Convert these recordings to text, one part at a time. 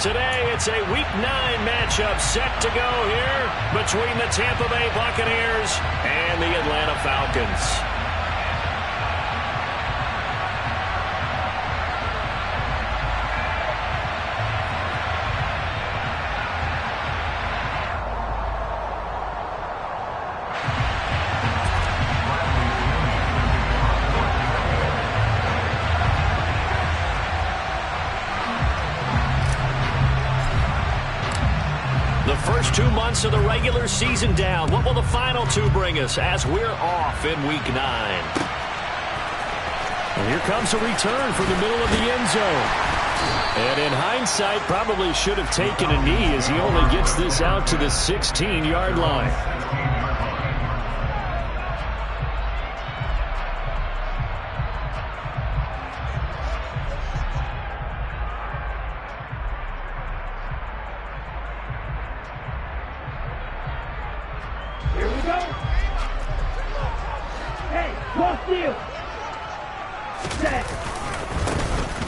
Today, it's a Week 9 matchup set to go here between the Tampa Bay Buccaneers and the Atlanta Falcons. The first 2 months of the regular season down. What will the final 2 bring us as we're off in Week 9? And here comes a return from the middle of the end zone. And in hindsight, probably should have taken a knee as he only gets this out to the 16-yard line.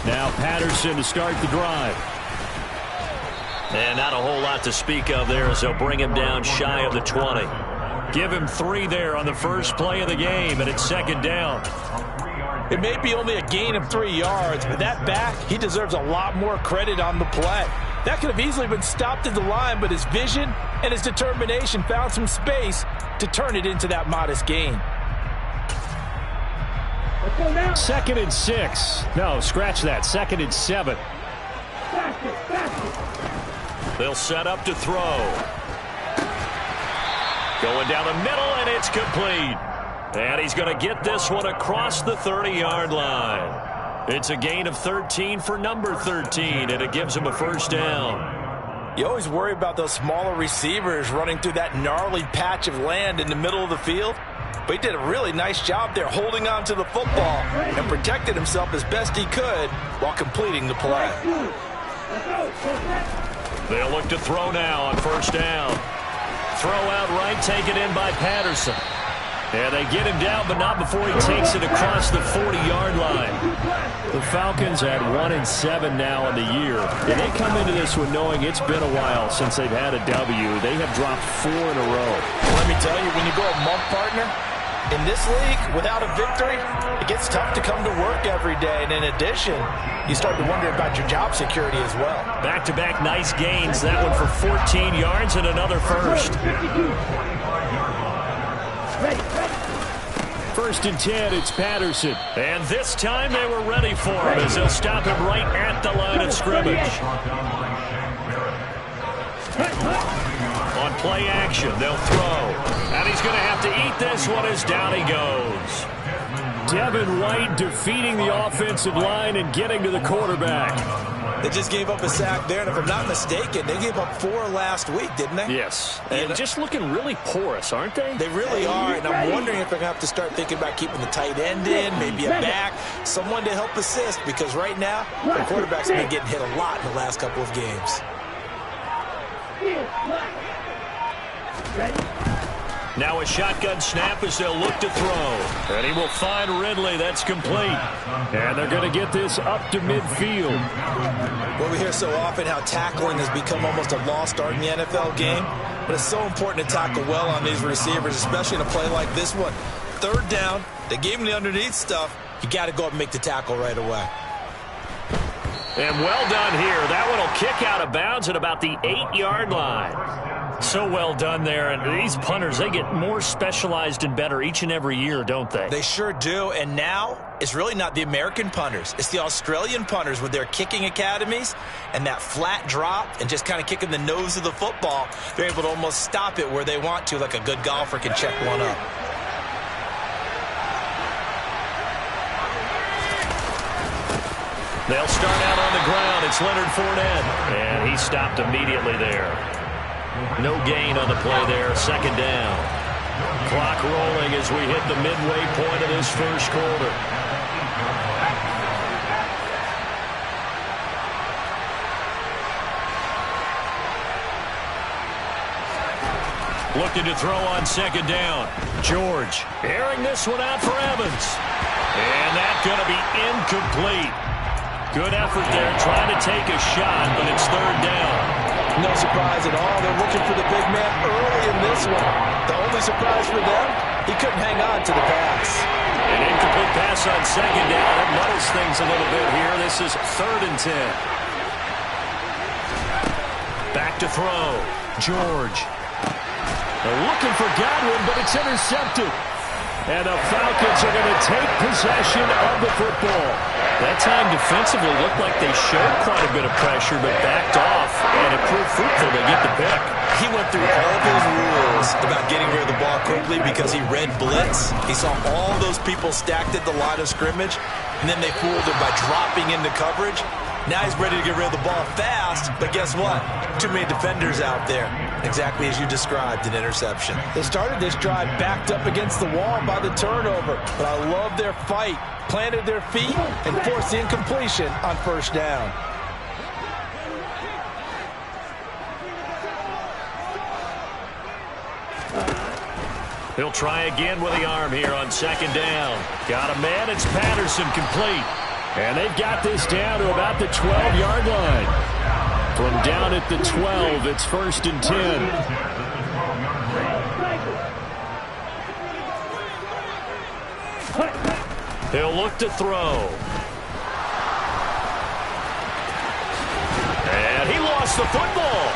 Now Patterson to start the drive. And not a whole lot to speak of there as they'll bring him down shy of the 20. Give him 3 there on the first play of the game, and it's second down. It may be only a gain of 3 yards, but that back, he deserves a lot more credit on the play. That could have easily been stopped at the line, but his vision and his determination found some space to turn it into that modest gain. Second and 6. No, scratch that. Second and 7. They'll set up to throw. Going down the middle, and it's complete. And he's going to get this one across the 30-yard line. It's a gain of 13 for number 13, and it gives him a first down. You always worry about those smaller receivers running through that gnarly patch of land in the middle of the field. But he did a really nice job there holding on to the football and protected himself as best he could while completing the play. They'll look to throw now on first down. Throw out right, taken in by Patterson. Yeah, they get him down, but not before he takes it across the 40-yard line. The Falcons at 1-7 now in the year. And they come into this one knowing it's been a while since they've had a W. They have dropped 4 in a row. Let me tell you, when you go a month, partner, in this league, without a victory, it gets tough to come to work every day. And in addition, you start to wonder about your job security as well. Back-to-back nice gains. That one for 14 yards and another first. First and 10, it's Patterson. And this time they were ready for him as they'll stop him right at the line of scrimmage. On play action, they'll throw. And he's going to have to eat this one as down he goes. Devin White defeating the offensive line and getting to the quarterback. They just gave up a sack there, and if I'm not mistaken, they gave up 4 last week, didn't they? Yes. And just looking really porous, aren't they? They really are, and I'm wondering if they're going to have to start thinking about keeping the tight end in, maybe a back, someone to help assist, because right now, the quarterback's been getting hit a lot in the last couple of games. Now a shotgun snap as they'll look to throw. And he will find Ridley. That's complete. And they're going to get this up to midfield. Well, we hear so often how tackling has become almost a lost art in the NFL game. But it's so important to tackle well on these receivers, especially in a play like this one. Third down, they gave him the underneath stuff. You got to go up and make the tackle right away. And well done here. That one will kick out of bounds at about the 8-yard line. So well done there. And these punters, they get more specialized and better each and every year, don't they? They sure do. And now it's really not the American punters. It's the Australian punters with their kicking academies and that flat drop and just kind of kicking the nose of the football. They're able to almost stop it where they want to, like a good golfer can check one up. They'll start out on the ground. It's Leonard Fournette. And he stopped immediately there. No gain on the play there. Second down. Clock rolling as we hit the midway point of this first quarter. Looking to throw on second down. George airing this one out for Evans. And that's going to be incomplete. Good effort there trying to take a shot, but it's third down. No surprise at all. They're looking for the big man early in this one. The only surprise for them, he couldn't hang on to the pass. An incomplete pass on second down. That muddles things a little bit here. This is 3rd and 10. Back to throw. George. They're looking for Godwin, but it's intercepted. And the Falcons are going to take possession of the football. That time defensively looked like they showed quite a bit of pressure, but backed off, and it proved fruitful. They get the pick. He went through all of his rules about getting rid of the ball quickly because he read blitz. He saw all those people stacked at the line of scrimmage, and then they fooled him by dropping into coverage. Now he's ready to get rid of the ball fast, but guess what? Too many defenders out there. Exactly as you described, an interception. They started this drive backed up against the wall by the turnover, but I love their fight. Planted their feet and forced the incompletion on 1st down. He'll try again with the arm here on 2nd down. Got a man. It's Patterson, complete. And they've got this down to about the 12-yard line. From down at the 12, it's 1st and 10. He'll look to throw. And he lost the football.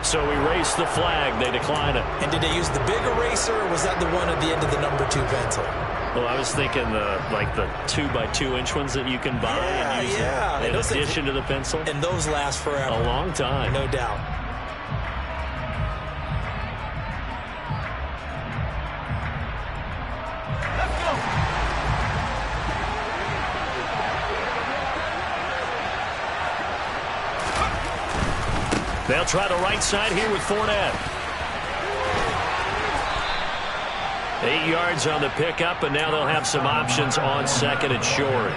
So we race the flag. They decline it. And did they use the big eraser, or was that the one at the end of the number 2 pencil? Well, I was thinking the 2x2-inch ones that you can buy and use in addition to the pencil. And those last forever. A long time. No doubt. Let's go. They'll try the right side here with Fournette. 8 yards on the pickup, and now they'll have some options on 2nd and short.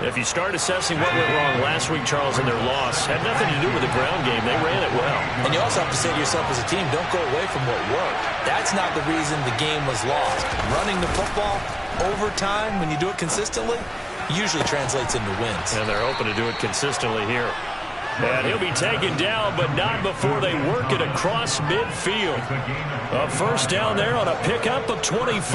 If you start assessing what went wrong last week, Charles, in their loss, had nothing to do with the ground game. They ran it well. And you also have to say to yourself as a team, don't go away from what worked. That's not the reason the game was lost. Running the football over time, when you do it consistently, usually translates into wins. And they're hoping to do it consistently here. And he'll be taken down, but not before they work it across midfield. A 1st down there on a pickup of 25.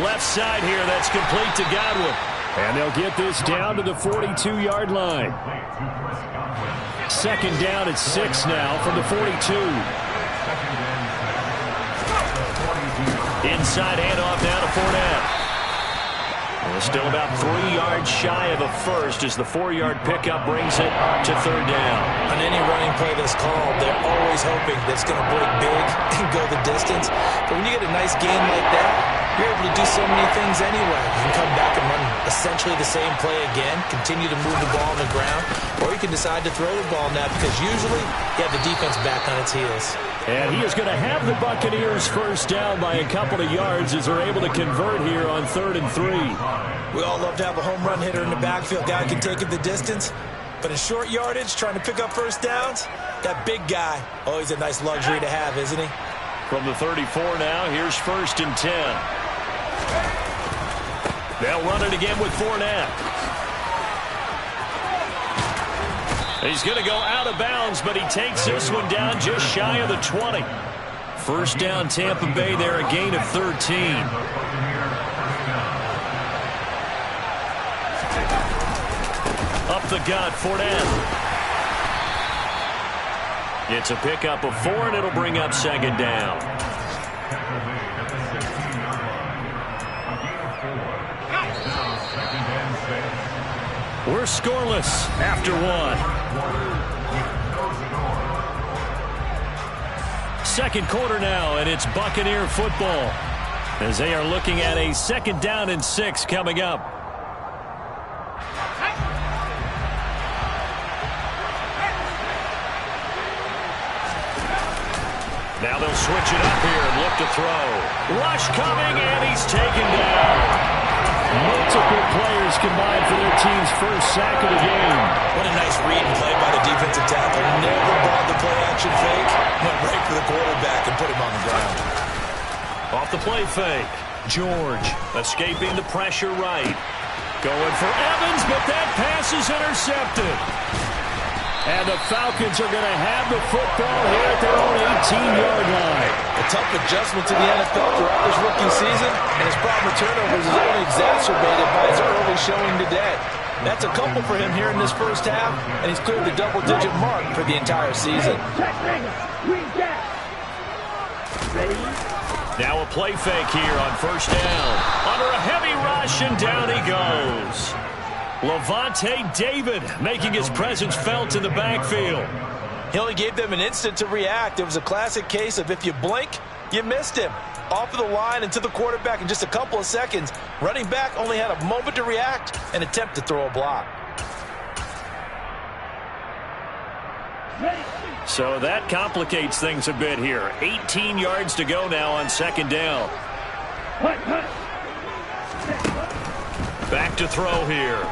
Left side here, that's complete to Godwin. And they'll get this down to the 42-yard line. 2nd down at 6 now from the 42. Inside handoff now to Fournette. Well, still about 3 yards shy of a first as the 4-yard pickup brings it to 3rd down. On any running play that's called, they're always hoping that it's going to break big and go the distance. But when you get a nice gain like that, you're able to do so many things anyway. You can come back and run essentially the same play again, continue to move the ball on the ground, or you can decide to throw the ball now because usually you have the defense back on its heels. And he is going to have the Buccaneers 1st down by a couple of yards as they're able to convert here on 3rd and 3. We all love to have a home run hitter in the backfield. Guy can take it the distance. But in short yardage, trying to pick up 1st downs, that big guy, always a nice luxury to have, isn't he? From the 34 now, here's 1st and 10. They'll run it again with Fournette. He's going to go out of bounds, but he takes this one down just shy of the 20. 1st down, Tampa Bay there, a gain of 13. Up the gut, Fournette. It's a pickup of 4, and it'll bring up 2nd down. We're scoreless after 1. 2nd quarter now, and it's Buccaneer football as they are looking at a 2nd down and 6 coming up. Now they'll switch it up here and look to throw. Rush coming, and he's taken down. Multiple players combined for their team's 1st sack of the game. What a nice read and play by the defensive tackle. Never brought the play-action fake. Went right for the quarterback and put him on the ground. Off the play fake. George escaping the pressure right. Going for Evans, but that pass is intercepted. And the Falcons are going to have the football here at their own 18-yard line. A tough adjustment to the NFL throughout his rookie season, and his problem with turnovers is only exacerbated by his early showing today. That's a couple for him here in this first half, and he's cleared the double-digit mark for the entire season. Now a play fake here on first down. Under a heavy rush, and down he goes. Levante David making his presence felt in the backfield. He only gave them an instant to react. It was a classic case of if you blink, you missed him. Off of the line and to the quarterback in just a couple of seconds. Running back only had a moment to react and attempt to throw a block. So that complicates things a bit here. 18 yards to go now on second down. Back to throw here.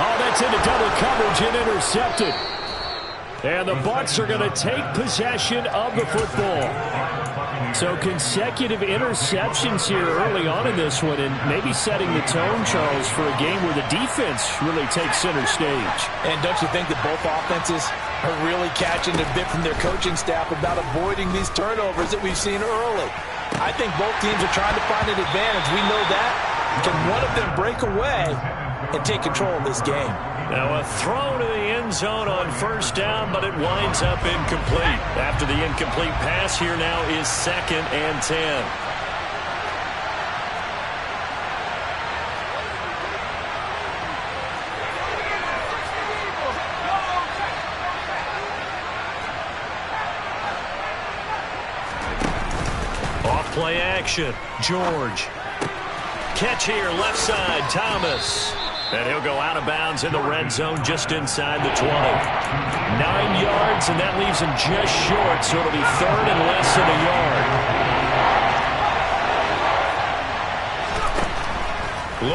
Oh, that's into double coverage and intercepted. And the Bucs are going to take possession of the football. So consecutive interceptions here early on in this one, and maybe setting the tone, Charles, for a game where the defense really takes center stage. And don't you think that both offenses are really catching a bit from their coaching staff about avoiding these turnovers that we've seen early? I think both teams are trying to find an advantage. We know that. Can one of them break away and take control of this game? Now a throw to the end zone on first down, but it winds up incomplete. After the incomplete pass, here now is 2nd and 10. Off play action. George. Catch here, left side, Thomas. And he'll go out of bounds in the red zone just inside the 20. 9 yards, and that leaves him just short, so it'll be 3rd and less than a yard.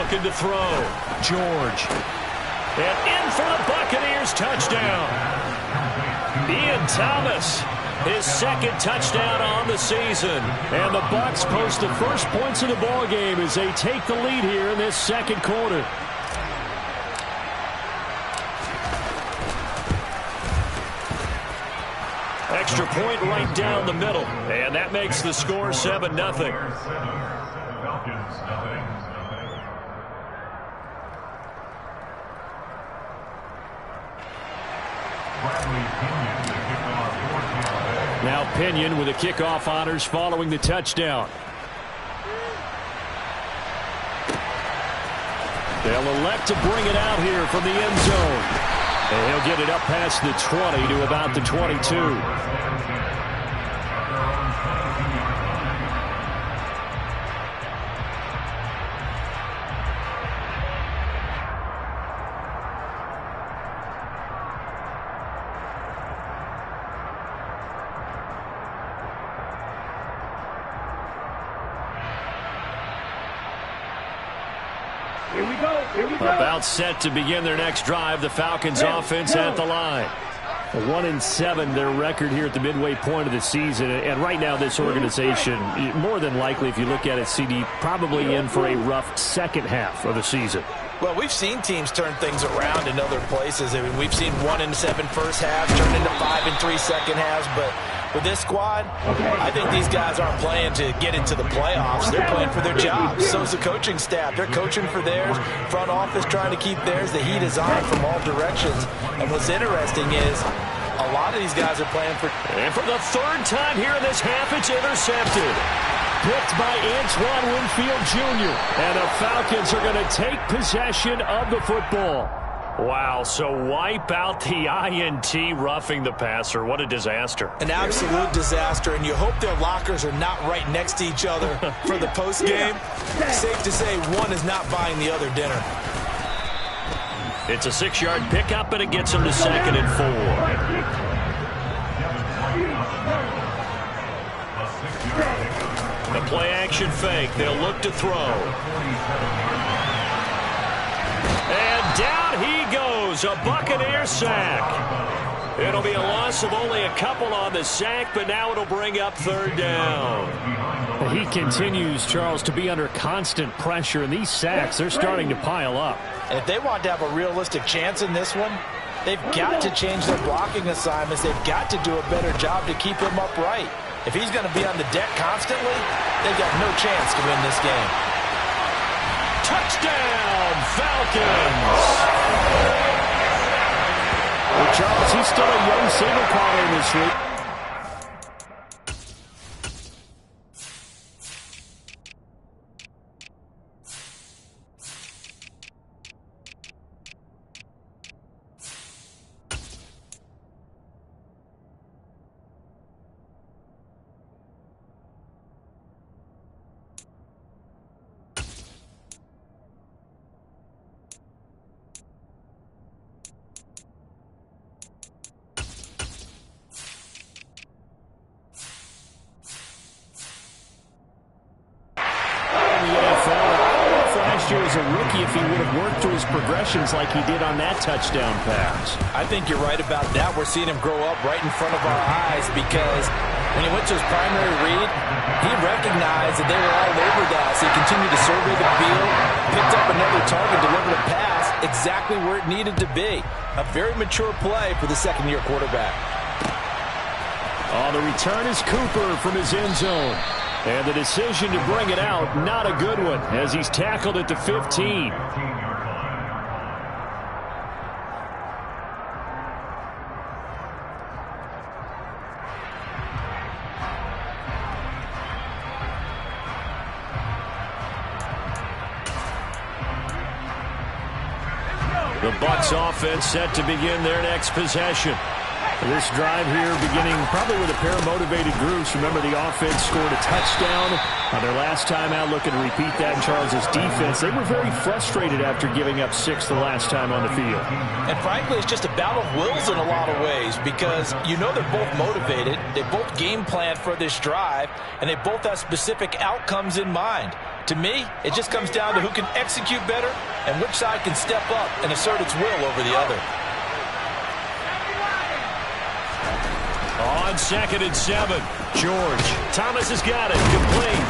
Looking to throw. George. And in for the Buccaneers touchdown. Ian Thomas. His 2nd touchdown on the season. And the Bucs post the first points of the ball game as they take the lead here in this 2nd quarter. Extra point right down the middle. And that makes the score 7-0. Now Pinion with the kickoff honors following the touchdown. They'll elect to bring it out here from the end zone. And he'll get it up past the 20 to about the 22. About set to begin their next drive. The Falcons offense at the line. 1-7 their record here at the midway point of the season. And right now this organization, more than likely if you look at it, CD, probably in for a rough second half of the season. Well, we've seen teams turn things around in other places. I mean, we've seen 1-7 first halves turn into 5-3 second halves. But with this squad, I think these guys aren't playing to get into the playoffs. They're playing for their jobs. So is the coaching staff. They're coaching for theirs. Front office trying to keep theirs. The heat is on from all directions. And what's interesting is a lot of these guys are playing for... And for the 3rd time here in this half, it's intercepted. Picked by Antoine Winfield Jr. And the Falcons are going to take possession of the football. Wow, so wipe out the INT roughing the passer. What a disaster. An absolute disaster, and you hope their lockers are not right next to each other for the postgame. Safe to say one is not buying the other dinner. It's a 6-yard pickup, and it gets them to 2nd and 4. The play-action fake. They'll look to throw. And down he goes goes. A Buccaneer sack. It'll be a loss of only a couple on the sack, but now it'll bring up third down. He continues, Charles, to be under constant pressure, and these sacks, they're starting to pile up. And if they want to have a realistic chance in this one, they've got to change their blocking assignments. They've got to do a better job to keep him upright. If he's going to be on the deck constantly, they've got no chance to win this game. Touchdown, Falcons! Well, Charles, he's still a young signal caller in this league. As a rookie, if he would have worked through his progressions like he did on that touchdown pass. I think you're right about that. We're seeing him grow up right in front of our eyes because when he went to his primary read, he recognized that they were all over that. So he continued to survey the field, picked up another target, delivered a pass exactly where it needed to be. A very mature play for the second-year quarterback. Oh, the return is Cooper from his end zone. And the decision to bring it out, not a good one, as he's tackled at the 15. The Bucs offense set to begin their next possession. This drive here beginning probably with a pair of motivated groups. Remember, the offense scored a touchdown on their last time out. Looking to repeat that in Charles's defense. They were very frustrated after giving up 6 the last time on the field. And frankly, it's just a battle of wills in a lot of ways because you know they're both motivated. They both game planned for this drive, and they both have specific outcomes in mind. To me, it just comes down to who can execute better and which side can step up and assert its will over the other. On 2nd and 7, George. Thomas has got it. Complete.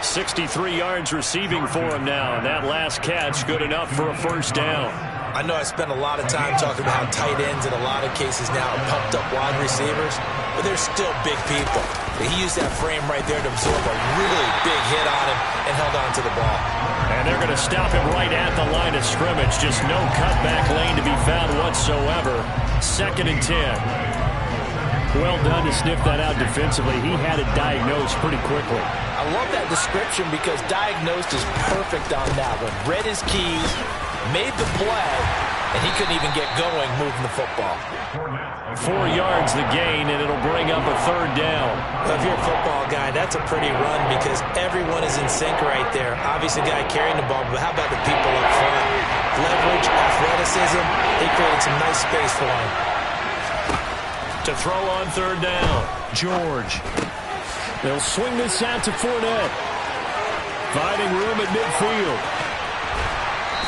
63 yards receiving for him now, and that last catch good enough for a first down. I know I spent a lot of time talking about how tight ends in a lot of cases now are pumped up wide receivers, but they're still big people. He used that frame right there to absorb a really big hit on him and held on to the ball. And they're going to stop him right at the line of scrimmage. Just no cutback lane to be found whatsoever. 2nd and 10. Well done to sniff that out defensively. He had it diagnosed pretty quickly. I love that description because diagnosed is perfect on that one. Read his keys, made the play, and he couldn't even get going moving the football. 4 yards the gain, and it'll bring up a third down. Well, if you're a football guy, that's a pretty run because everyone is in sync right there. Obviously, the guy carrying the ball, but how about the people up front? Leverage, athleticism, they created some nice space for him. To throw on third down, George. They'll swing this out to Fournette. Finding room at midfield.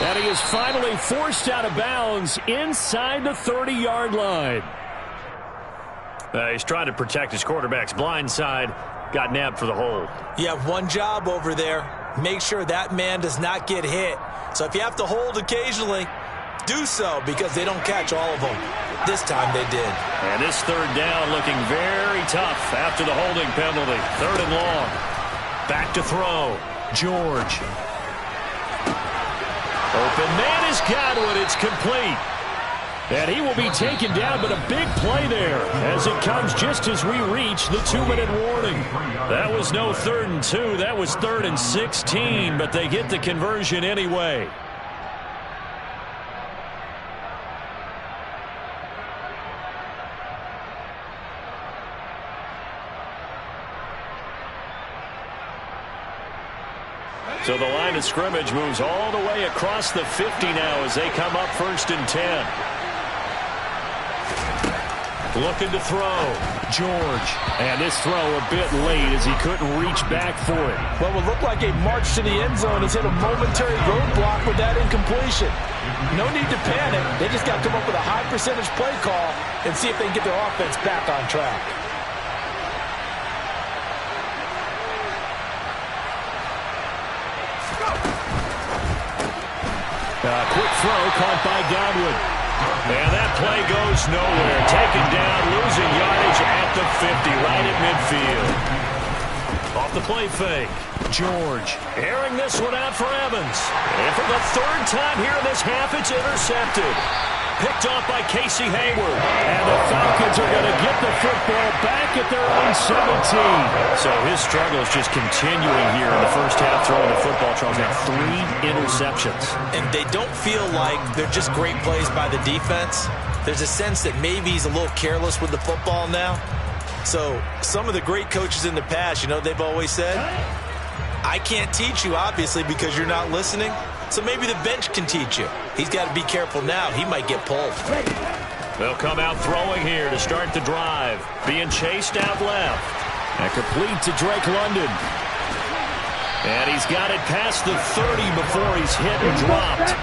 And he is finally forced out of bounds inside the 30-yard line. He's trying to protect his quarterback's blind side. Got nabbed for the hold. You have one job over there. Make sure that man does not get hit. So if you have to hold occasionally, do so because they don't catch all of them. This time they did. And this third down looking very tough after the holding penalty. 3rd and long. Back to throw. George. Open man has got one. It's complete. And he will be taken down, but a big play there as it comes just as we reach the 2-minute warning. That was no 3rd and 2. That was 3rd and 16, but they get the conversion anyway. So the line of scrimmage moves all the way across the 50 now as they come up 1st and 10. Looking to throw. George. And this throw a bit late as he couldn't reach back for it. What would look like a march to the end zone has hit a momentary roadblock with that incompletion. No need to panic. They just got to come up with a high percentage play call and see if they can get their offense back on track. Quick throw caught by Godwin. And that play goes nowhere. Taken down, losing yardage at the 50, right at midfield. Off the play fake. George airing this one out for Evans. And for the third time here in this half, it's intercepted. Picked off by Casey Hayward. And the Falcons are going to get the football back at their own 17. So his struggle is just continuing here in the first half, throwing the football. Charles, now 3 interceptions. And they don't feel like they're just great plays by the defense. There's a sense that maybe he's a little careless with the football now. So some of the great coaches in the past, you know, they've always said, I can't teach you, obviously, because you're not listening. So maybe the bench can teach you. He's got to be careful now. He might get pulled. They'll come out throwing here to start the drive. Being chased out left. And complete to Drake London. And he's got it past the 30 before he's hit and dropped.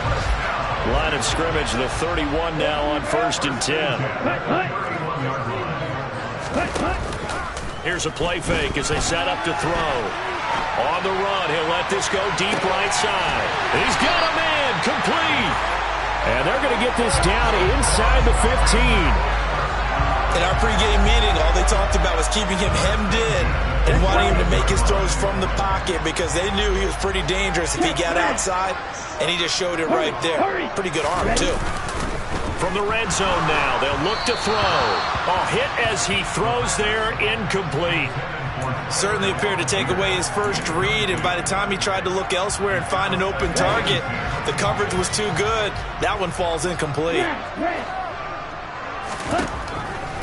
Line of scrimmage, the 31 now on 1st and 10. Here's a play fake as they set up to throw. On the run, he'll let this go deep right side. He's got a man, complete. And they're going to get this down inside the 15. In our pregame meeting, all they talked about was keeping him hemmed in and wanting him to make his throws from the pocket because they knew he was pretty dangerous if he got outside, and he just showed it right there. Pretty good arm, too. From the red zone now, they'll look to throw. A hit as he throws there, incomplete. Certainly appeared to take away his first read, and by the time he tried to look elsewhere and find an open target, the coverage was too good. That one falls incomplete.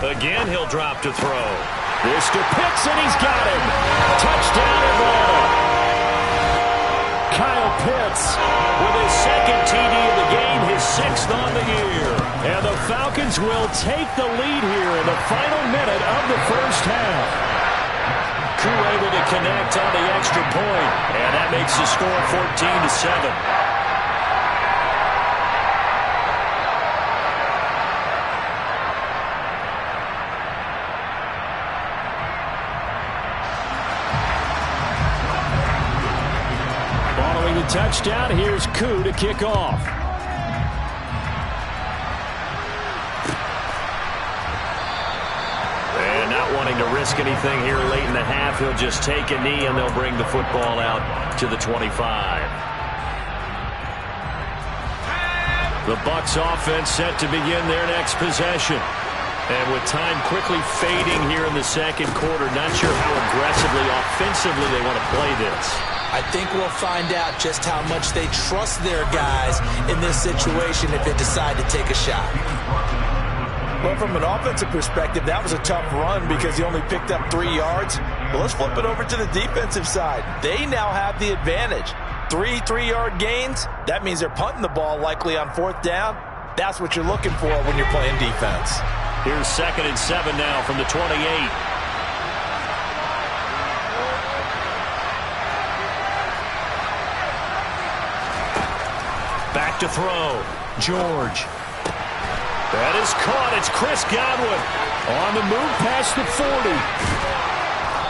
Again, he'll drop to throw. This to Pitts, and he's got him. Touchdown, Atlanta. Kyle Pitts with his second TD of the game, his 6th on the year. And the Falcons will take the lead here in the final minute of the first half. Crew able to connect on the extra point, and that makes the score 14-7. Following the touchdown, here's Koo to kick off. Wanting to risk anything here late in the half, he'll just take a knee and they'll bring the football out to the 25. The Bucs offense set to begin their next possession. And with time quickly fading here in the second quarter, not sure how aggressively, offensively they want to play this. I think we'll find out just how much they trust their guys in this situation if they decide to take a shot. Well, from an offensive perspective, that was a tough run because he only picked up 3 yards. But let's flip it over to the defensive side. They now have the advantage. 3 3-yard gains, that means they're punting the ball likely on 4th down. That's what you're looking for when you're playing defense. Here's 2nd and 7 now from the 28. Back to throw. George. That is caught. It's Chris Godwin. On the move past the 40.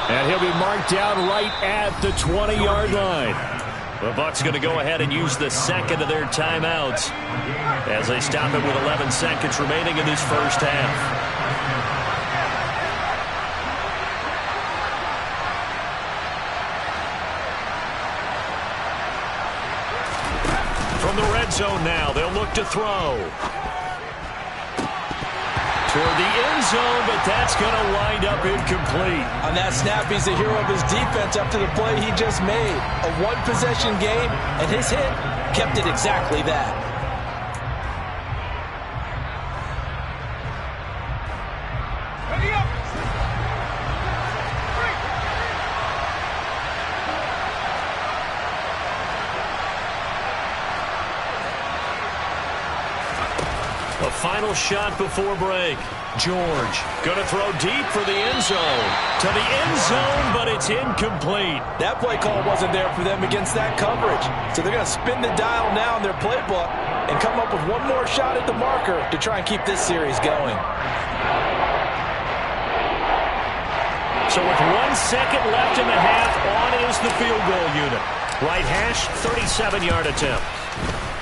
And he'll be marked down right at the 20-yard line. The Bucs going to go ahead and use the second of their timeouts as they stop it with 11 seconds remaining in this first half. From the red zone now, they'll look to throw. Toward the end zone, but that's going to wind up incomplete. On that snap, he's the hero of his defense up to the play he just made. A one-possession game, and his hit kept it exactly that. Ready up. A final shot before break. George going to throw deep for the end zone. To the end zone, but it's incomplete. That play call wasn't there for them against that coverage. So they're going to spin the dial now in their playbook and come up with one more shot at the marker to try and keep this series going. So with 1 second left in the half, on is the field goal unit. Right hash, 37-yard attempt.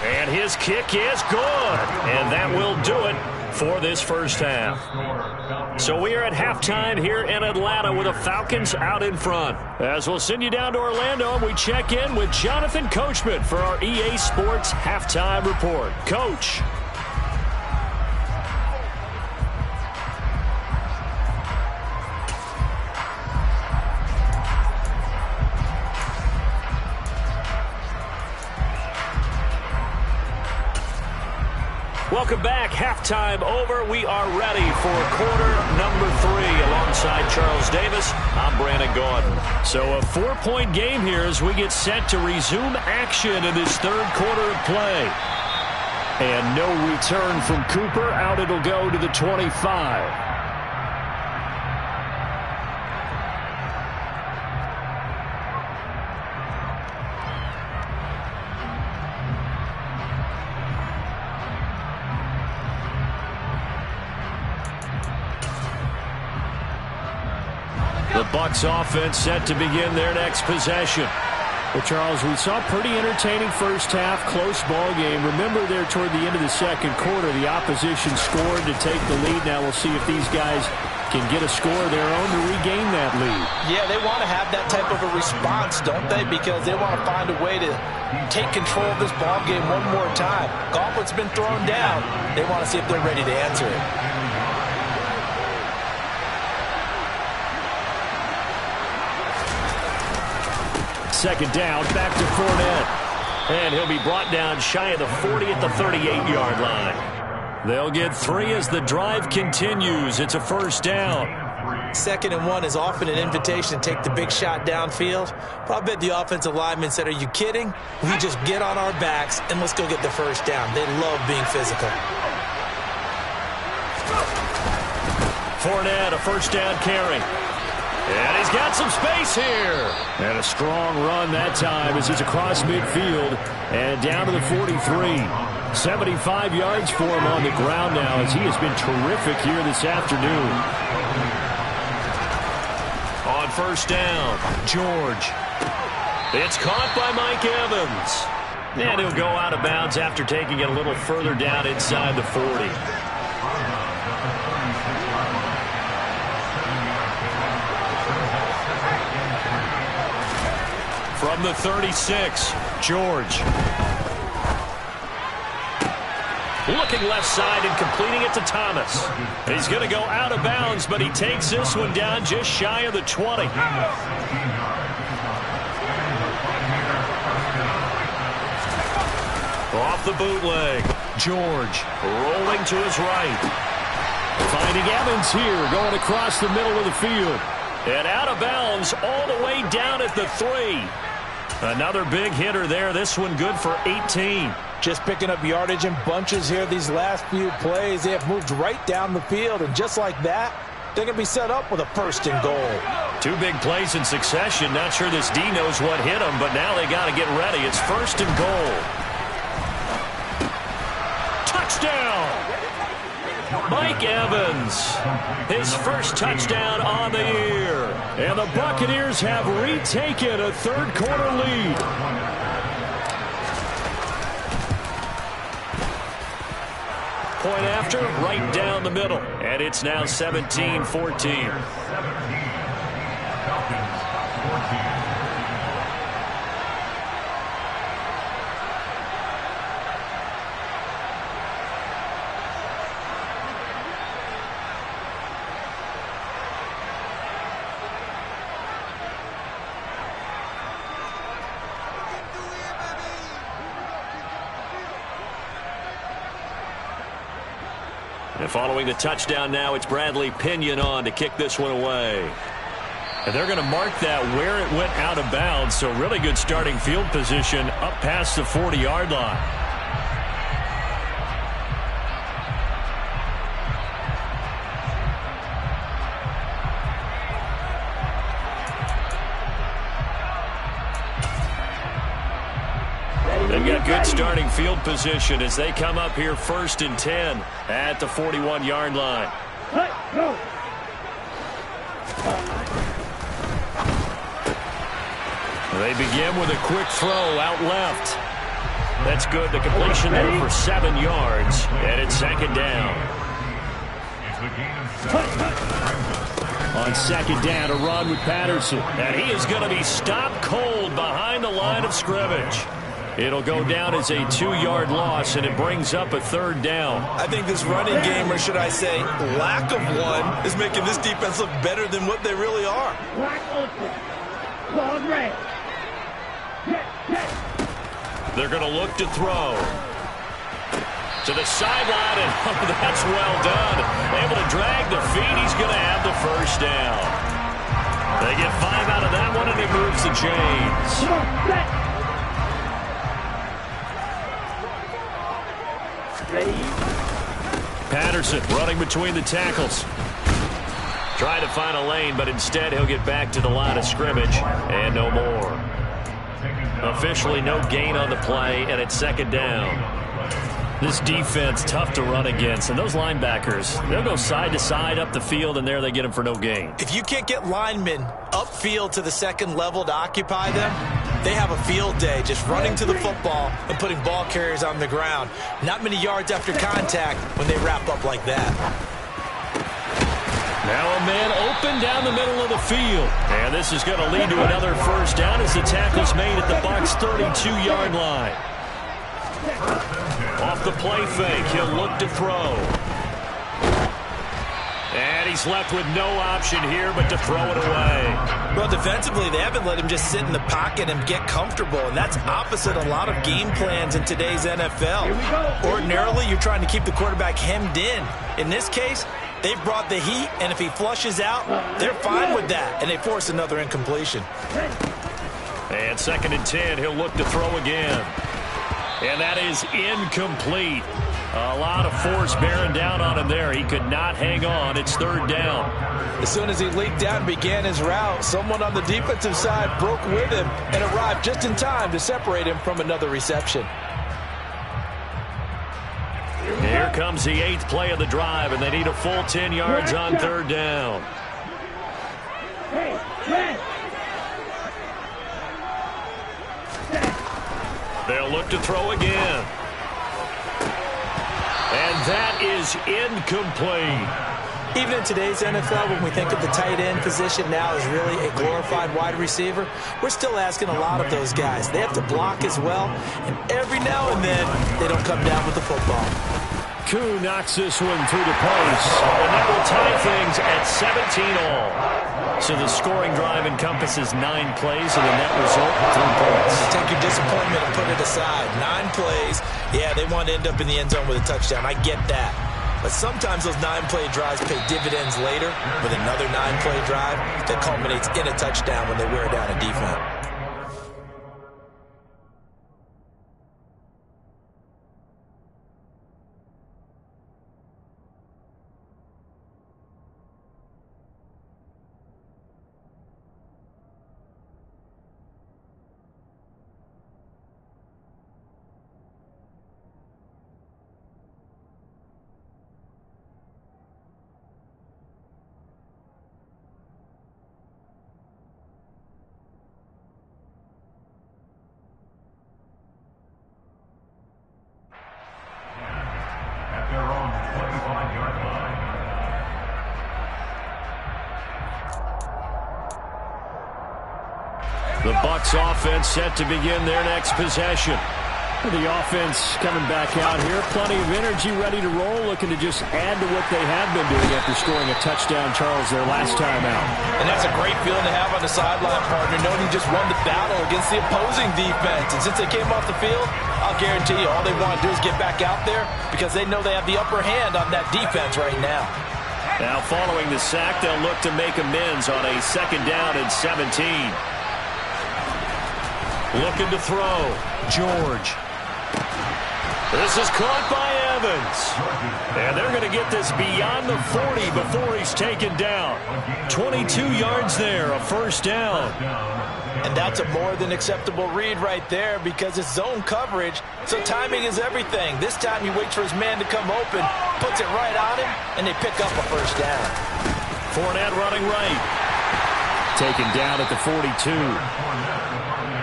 And his kick is good. And that will do it for this first half. So we are at halftime here in Atlanta with the Falcons out in front. As we'll send you down to Orlando, we check in with Jonathan Coachman for our EA Sports Halftime Report. Coach. Welcome back. Halftime over. We are ready for quarter number 3 alongside Charles Davis. I'm Brandon Gordon. So a 4-point game here as we get set to resume action in this third quarter of play. And no return from Cooper. Out it'll go to the 25. The Bucs offense set to begin their next possession. Well, Charles, we saw a pretty entertaining first half, close ball game. Remember there toward the end of the second quarter, the opposition scored to take the lead. Now we'll see if these guys can get a score of their own to regain that lead. Yeah, they want to have that type of a response, don't they? Because they want to find a way to take control of this ball game one more time. Gauntlet's been thrown down. They want to see if they're ready to answer it. Second down, back to Fournette. And he'll be brought down shy of the 40 at the 38-yard line. They'll get 3 as the drive continues. It's a first down. 2nd and 1 is often an invitation to take the big shot downfield. But I bet the offensive lineman said, are you kidding? We just get on our backs and let's go get the first down. They love being physical. Fournette, a first down carry. And he's got some space here. And a strong run that time as he's across midfield and down to the 43. 75 yards for him on the ground now as he has been terrific here this afternoon. On first down, George. It's caught by Mike Evans. And he'll go out of bounds after taking it a little further down inside the 40. From the 36, George. Looking left side and completing it to Thomas. He's going to go out of bounds, but he takes this one down just shy of the 20. Off the bootleg, George rolling to his right. Finding Evans here, going across the middle of the field. And out of bounds all the way down at the 3. Another big hitter there. This one good for 18. Just picking up yardage in bunches here these last few plays. They have moved right down the field, and just like that, they're going to be set up with a first and goal. 2 big plays in succession. Not sure this D knows what hit him, but now they got to get ready. It's first and goal. Touchdown! Mike Evans, his first touchdown on the year. And the Buccaneers have retaken a third quarter lead. Point after, right down the middle. And it's now 17-14. And following the touchdown now, it's Bradley Pinion on to kick this one away. And they're going to mark that where it went out of bounds, so really good starting field position up past the 40-yard line. good starting field position as they come up here 1st and 10 at the 41-yard line. They begin with a quick throw out left. That's good. The completion there for 7 yards, and it's 2nd down. On 2nd down, a run with Patterson. And he is going to be stopped cold behind the line of scrimmage. It'll go down as a 2-yard loss, and it brings up a 3rd down. I think this running game, or should I say lack of one, is making this defense look better than what they really are. They're going to look to throw. To the sideline, and oh, that's well done. Able to drag the feet. He's going to have the 1st down. They get 5 out of that one, and it moves the chains. Patterson running between the tackles. Trying to find a lane, but instead he'll get back to the line of scrimmage, and no more. Officially no gain on the play, and it's 2nd down. This defense tough to run against, and those linebackers, they'll go side to side up the field, and there they get them for no gain. If you can't get linemen upfield to the 2nd level to occupy them, they have a field day just running to the football and putting ball carriers on the ground. Not many yards after contact when they wrap up like that. Now a man open down the middle of the field. And this is going to lead to another 1st down as the tackle's made at the Bucs' 32-yard line. Off the play fake, he'll look to throw. And he's left with no option here but to throw it away. Well, defensively, they haven't let him just sit in the pocket and get comfortable, and that's opposite a lot of game plans in today's NFL. Ordinarily, you're trying to keep the quarterback hemmed in. In this case, they've brought the heat, and if he flushes out, they're fine with that, and they force another incompletion. And 2nd and 10, he'll look to throw again. And that is incomplete. A lot of force bearing down on him there. He could not hang on. It's 3rd down. As soon as he leaked out and began his route, someone on the defensive side broke with him and arrived just in time to separate him from another reception. Here comes the 8th play of the drive, and they need a full 10 yards on 3rd down. They'll look to throw again. And that is incomplete. Even in today's NFL, when we think of the tight end position now as really a glorified wide receiver, we're still asking a lot of those guys. They have to block as well, and every now and then, they don't come down with the football. Koo knocks this one through the post. And that will tie things at 17 all. So the scoring drive encompasses 9 plays, and the net result, 3 points. Take your disappointment and put it aside. 9 plays. Yeah, they want to end up in the end zone with a touchdown. I get that. But sometimes those 9-play drives pay dividends later with another 9-play drive that culminates in a touchdown when they wear down a defense. The Bucs offense set to begin their next possession. The offense coming back out here. Plenty of energy, ready to roll, looking to just add to what they have been doing after scoring a touchdown, Charles, their last time out. And that's a great feeling to have on the sideline, partner, knowing you just won the battle against the opposing defense. And since they came off the field, I'll guarantee you all they want to do is get back out there because they know they have the upper hand on that defense right now. Now following the sack, they'll look to make amends on a 2nd down and 17. Looking to throw. George. This is caught by Evans. And they're going to get this beyond the 40 before he's taken down. 22 yards there, a first down. And that's a more than acceptable read right there because it's zone coverage, so timing is everything. This time he waits for his man to come open, puts it right on him, and they pick up a first down. Fournette running right. Taken down at the 42.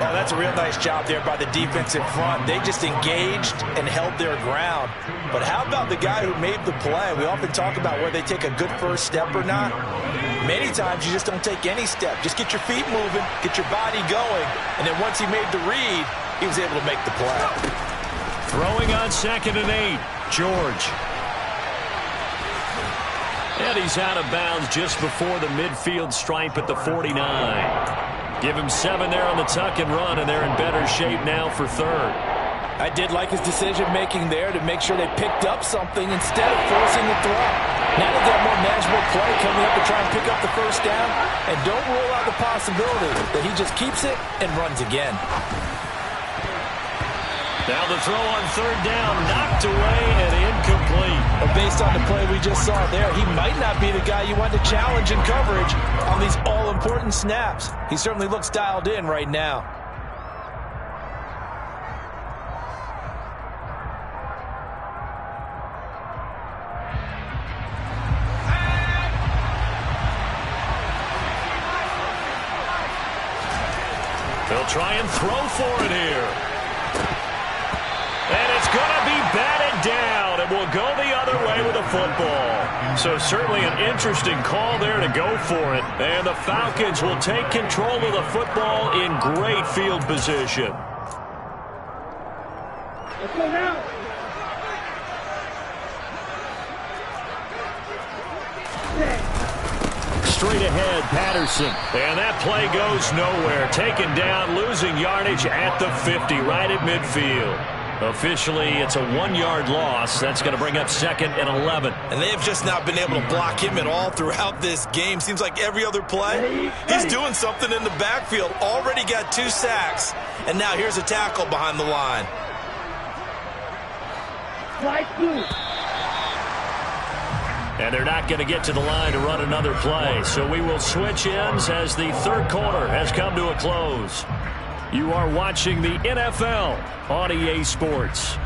Oh, that's a real nice job there by the defensive front. They just engaged and held their ground. But how about the guy who made the play? We often talk about whether they take a good first step or not. Many times you just don't take any step. Just get your feet moving, get your body going, and then once he made the read, he was able to make the play. Throwing on 2nd and 8, George. And he's out of bounds just before the midfield stripe at the 49. Give him 7 there on the tuck and run, and they're in better shape now for 3rd. I did like his decision-making there to make sure they picked up something instead of forcing the throw. Now they've got more manageable play coming up to try and pick up the first down, and don't rule out the possibility that he just keeps it and runs again. Now the throw on 3rd down, knocked away and incomplete. But based on the play we just saw there, he might not be the guy you want to challenge in coverage on these all-important snaps. He certainly looks dialed in right now. They'll try and throw for it here. And it's going to be batted down. It will go the other way with the football. So certainly an interesting call there to go for it. And the Falcons will take control of the football in great field position. Let's go now. Straight ahead, Patterson. And that play goes nowhere. Taken down, losing yardage at the 50, right at midfield. Officially, it's a 1-yard loss. That's going to bring up 2nd and 11. And they have just not been able to block him at all throughout this game. Seems like every other play, he's doing something in the backfield. Already got 2 sacks. And now here's a tackle behind the line. And they're not going to get to the line to run another play. So we will switch ends as the 3rd quarter has come to a close. You are watching the NFL on EA Sports.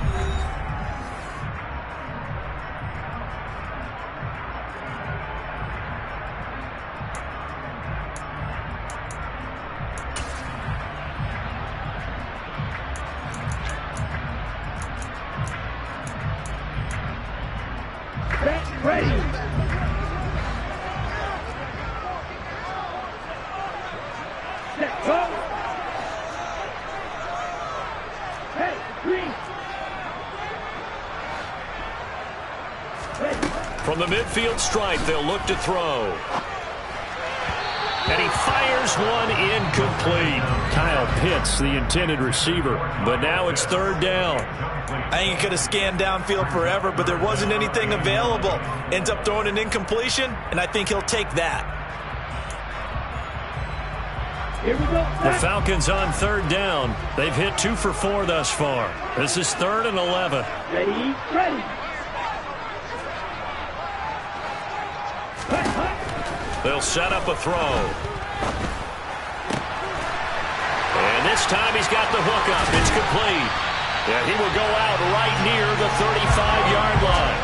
Ready. Set, go. Hey, green. From the midfield stripe, they'll look to throw. And he fires one incomplete. Kyle Pitts, the intended receiver. But now it's 3rd down. I think he could have scanned downfield forever, but there wasn't anything available. Ends up throwing an incompletion, and I think he'll take that. Here we go. The Falcons on 3rd down. They've hit 2 for 4 thus far. This is 3rd and 11. Ready, ready. They'll set up a throw. And this time he's got the hook up. It's complete. Yeah, he will go out right near the 35-yard line.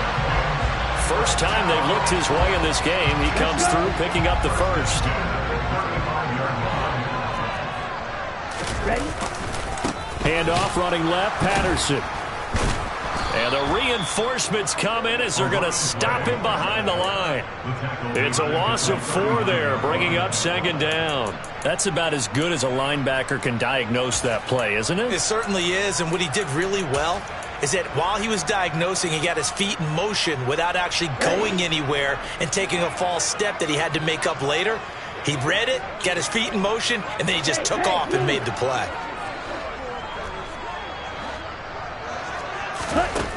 First time they've looked his way in this game. He comes through picking up the first. Ready. Handoff running left, Patterson. And the reinforcements come in as they're going to stop him behind the line. It's a loss of 4 there, bringing up 2nd down. That's about as good as a linebacker can diagnose that play, isn't it? It certainly is, and what he did really well is that while he was diagnosing, he got his feet in motion without actually going anywhere and taking a false step that he had to make up later. He read it, got his feet in motion, and then he just took off and made the play.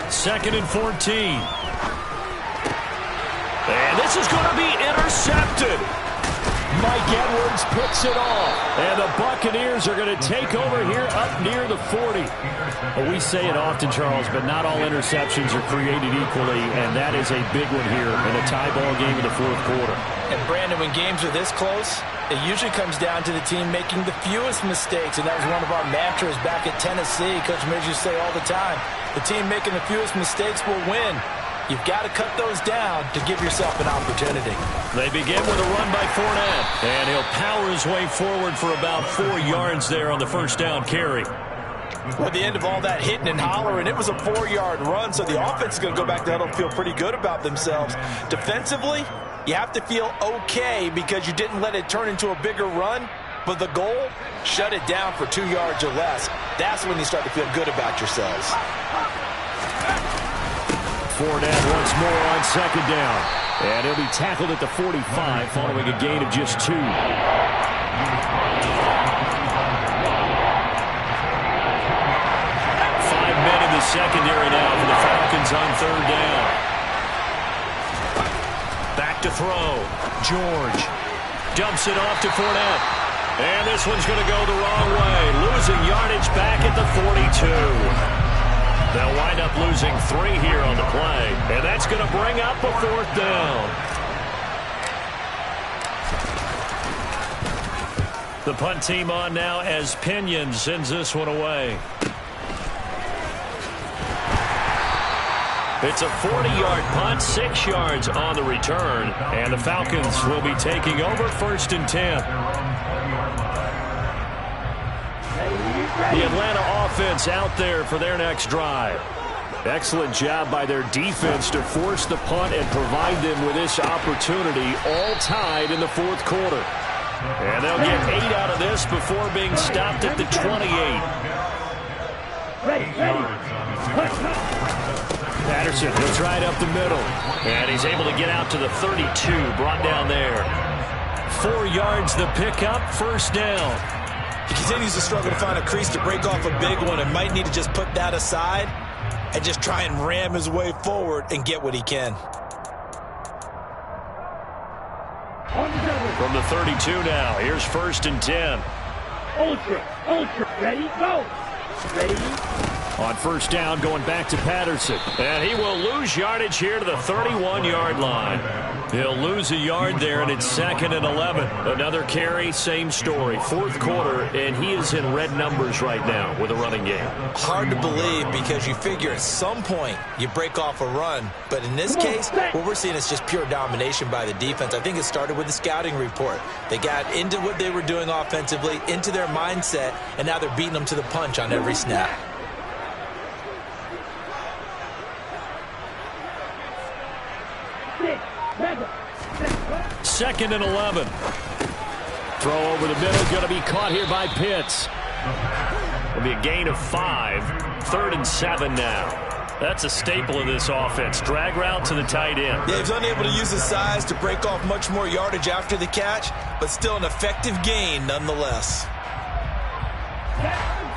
2nd and 14. And this is going to be intercepted. Mike Edwards picks it off. And the Buccaneers are going to take over here up near the 40. Well, we say it often, Charles, but not all interceptions are created equally, and that is a big one here in a tie ball game in the fourth quarter. And, Brandon, when games are this close, it usually comes down to the team making the fewest mistakes, and that was one of our mantras back at Tennessee. Coach Midge used to say all the time, the team making the fewest mistakes will win. You've got to cut those down to give yourself an opportunity. They begin with a run by Fournette, and he'll power his way forward for about 4 yards there on the first down carry. At the end of all that hitting and hollering, it was a 4-yard run, so the offense is going to go back to huddle and feel pretty good about themselves. Defensively, you have to feel okay because you didn't let it turn into a bigger run, but the goal, shut it down for 2 yards or less. That's when you start to feel good about yourselves. Fournette once more on second down. And he'll be tackled at the 45 following a gain of just 2. 5 men in the secondary now for the Falcons on third down. Back to throw. George dumps it off to Fournette. And this one's going to go the wrong way. Losing yardage back at the 42. They'll wind up losing 3 here on the play. And that's going to bring up a 4th down. The punt team on now as Pinion sends this one away. It's a 40-yard punt, 6 yards on the return. And the Falcons will be taking over 1st and 10. The Atlanta offense out there for their next drive. Excellent job by their defense to force the punt and provide them with this opportunity, all tied in the fourth quarter. And they'll get 8 out of this before being stopped at the 28. Patterson, he'll try it up the middle. And he's able to get out to the 32, brought down there. 4 yards the pickup, 1st down. He continues to struggle to find a crease to break off a big one and might need to just put that aside and just try and ram his way forward and get what he can. From the 32 now, here's 1st and 10. Ultra, ready, go. Ready. On 1st down, going back to Patterson. And he will lose yardage here to the 31-yard line. He'll lose a yard there, and it's 2nd and 11. Another carry, same story. 4th quarter, and he is in red numbers right now with a running game. Hard to believe because you figure at some point you break off a run. But in this case, what we're seeing is just pure domination by the defense. I think it started with the scouting report. They got into what they were doing offensively, into their mindset, and now they're beating them to the punch on every snap. 2nd and 11. Throw over the middle, going to be caught here by Pitts. It'll be a gain of 5. 3rd and 7 now. That's a staple of this offense. Drag route to the tight end. Yeah, he's unable to use his size to break off much more yardage after the catch, but still an effective gain nonetheless.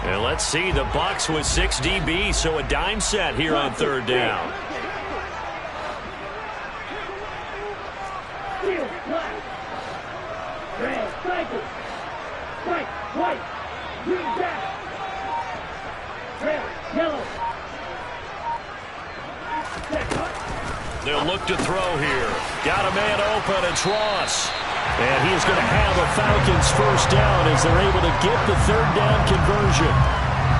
And let's see, the Bucs with 6 DBs, so a dime set here on 3rd down. Red, cycle. White, white. Green, back. Red, yellow. They'll look to throw here. Got a man open. It's Ross. And he is going to have a Falcons 1st down as they're able to get the 3rd down conversion.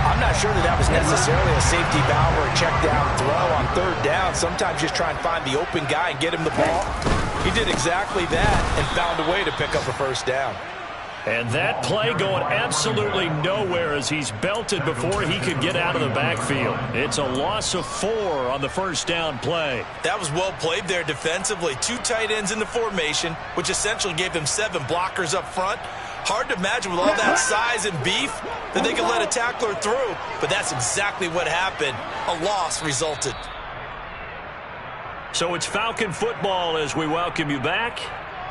I'm not sure that was necessarily a safety valve or a check down throw on 3rd down. Sometimes just try and find the open guy and get him the ball. He did exactly that and found a way to pick up a 1st down. And that play going absolutely nowhere as he's belted before he could get out of the backfield. It's a loss of 4 on the 1st down play. That was well played there defensively. 2 tight ends in the formation, which essentially gave them 7 blockers up front. Hard to imagine with all that size and beef that they could let a tackler through, but that's exactly what happened. A loss resulted. So it's Falcon football as we welcome you back.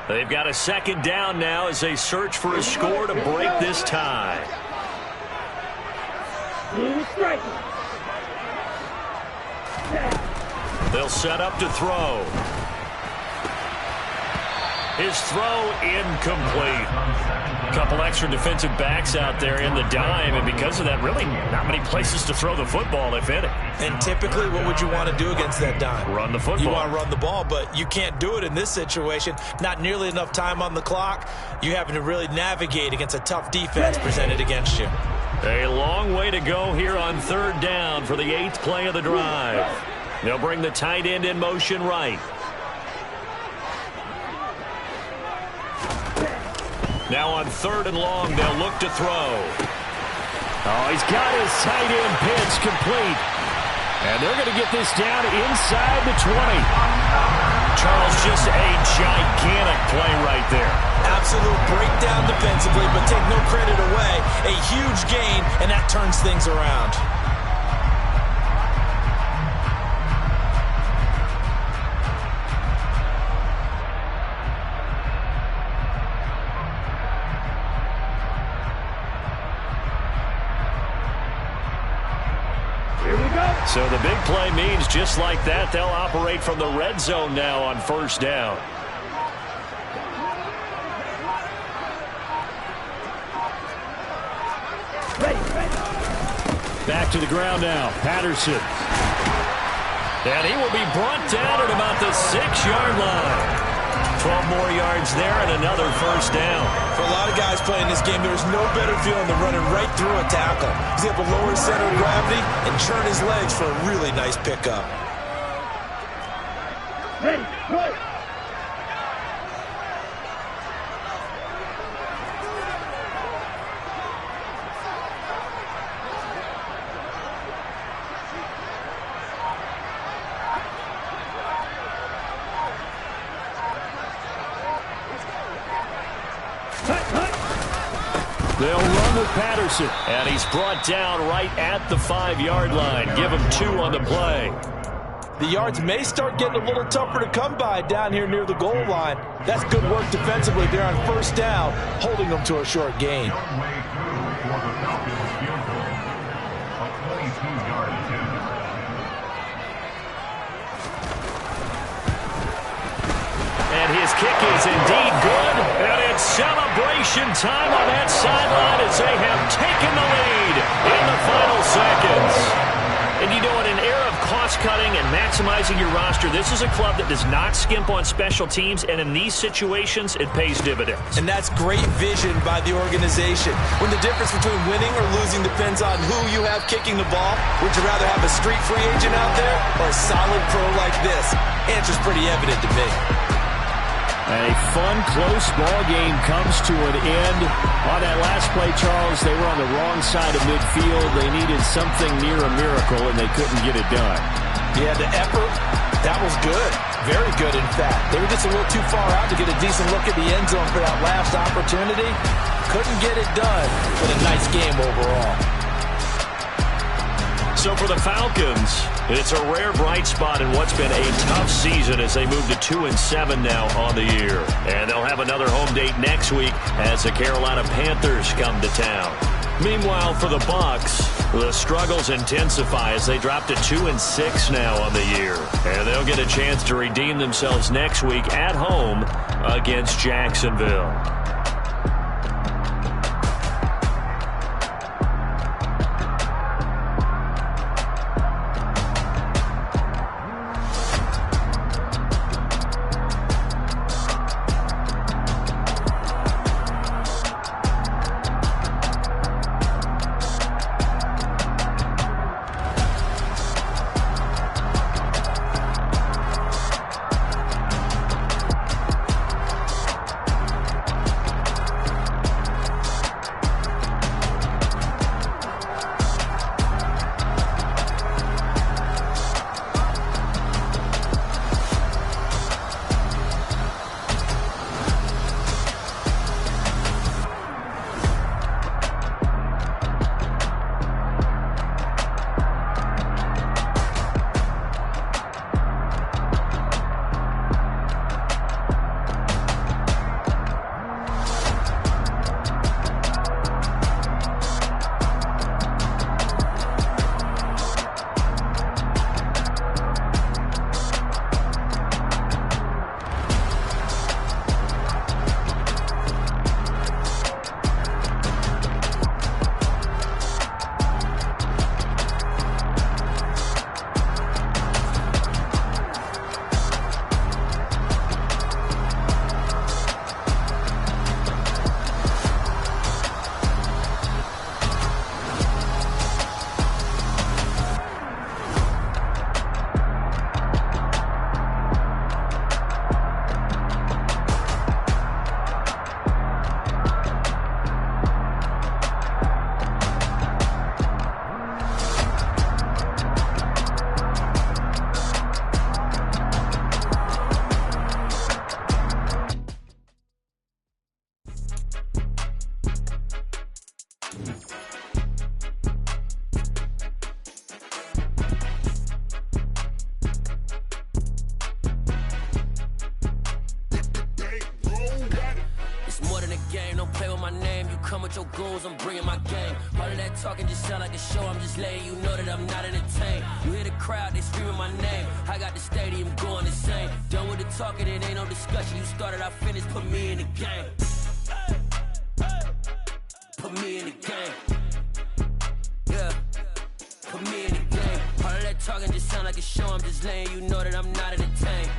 They've got a 2nd down now as they search for a score to break this tie. They'll set up to throw. His throw incomplete. A couple extra defensive backs out there in the dime, and because of that, really not many places to throw the football, if any. And typically, what would you want to do against that dime? Run the football. You want to run the ball, but you can't do it in this situation. Not nearly enough time on the clock. You're having to really navigate against a tough defense presented against you. A long way to go here on third down for the 8th play of the drive. They'll bring the tight end in motion right. Now on 3rd and long, they'll look to throw. Oh, he's got his tight end pitch complete. And they're going to get this down inside the 20. Charles, just a gigantic play right there. Absolute breakdown defensively, but take no credit away. A huge gain, and that turns things around. So the big play means just like that, they'll operate from the red zone now on 1st down. Back to the ground now. Patterson. And he will be brought down at about the 6-yard line. 12 more yards there and another 1st down. For a lot of guys playing this game, there's no better feeling than running right through a tackle. He's able to lower his center of gravity and churn his legs for a really nice pickup. Ready, go! They'll run with Patterson. And he's brought down right at the 5-yard line. Give him 2 on the play. The yards may start getting a little tougher to come by down here near the goal line. That's good work defensively there on 1st down, holding them to a short gain. And his kick is indeed good. And it's celebration time on that sideline as they have taken the lead in the final seconds. And you know, in an era of cost-cutting and maximizing your roster, this is a club that does not skimp on special teams, and in these situations, it pays dividends. And that's great vision by the organization. When the difference between winning or losing depends on who you have kicking the ball, would you rather have a street free agent out there or a solid pro like this? Answer's pretty evident to me. A fun, close ball game comes to an end. On that last play, Charles, they were on the wrong side of midfield. They needed something near a miracle, and they couldn't get it done. Yeah, the effort, that was good. Very good, in fact. They were just a little too far out to get a decent look at the end zone for that last opportunity. Couldn't get it done, but a nice game overall. So for the Falcons, it's a rare bright spot in what's been a tough season as they move to 2-7 now on the year. And they'll have another home date next week as the Carolina Panthers come to town. Meanwhile, for the Bucs, the struggles intensify as they drop to 2-6 now on the year. And they'll get a chance to redeem themselves next week at home against Jacksonville. my name, you come with your goons, I'm bringing my game. All of that talking just sound like a show, I'm just letting you know that I'm not entertained. You hear the crowd, they screaming my name. I got the stadium going insane. Done with the talking, it ain't no discussion. You started, I finished, put me in the game. Put me in the game. Yeah. Put me in the game. All of that talking just sound like a show, I'm just letting you know that I'm not entertained.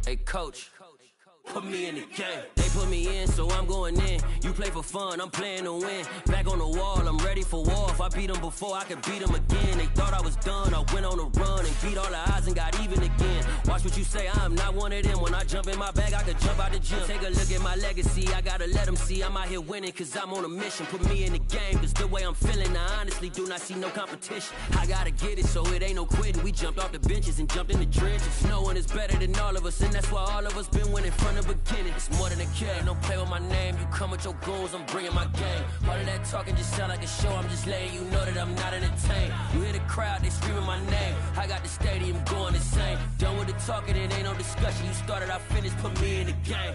Hey, coach. Put me in the game. They put me in, so I'm going in. You play for fun, I'm playing to win. Back on the wall, I'm ready for war. If I beat them before, I could beat them again. They thought I was done, I went on a run and beat all the odds and got even again. Watch what you say, I'm not one of them. When I jump in my bag, I could jump out the gym. Take a look at my legacy, I gotta let them see I'm out here winning, cause I'm on a mission. Put me in the game, cause the way I'm feeling, I honestly do not see no competition. I gotta get it, so it ain't no quitting. We jumped off the benches and jumped in the trenches. No one is better than all of us, and that's why all of us been winning from the beginning. It's more than a game, don't play with my name. You come with your goons, I'm bringing my game. All of that talking just sound like a show, I'm just letting you know that I'm not entertained. You hear the crowd, they screaming my name. I got the stadium going insane. Done with the talking, it ain't no discussion. You started, I finished, put me in the game.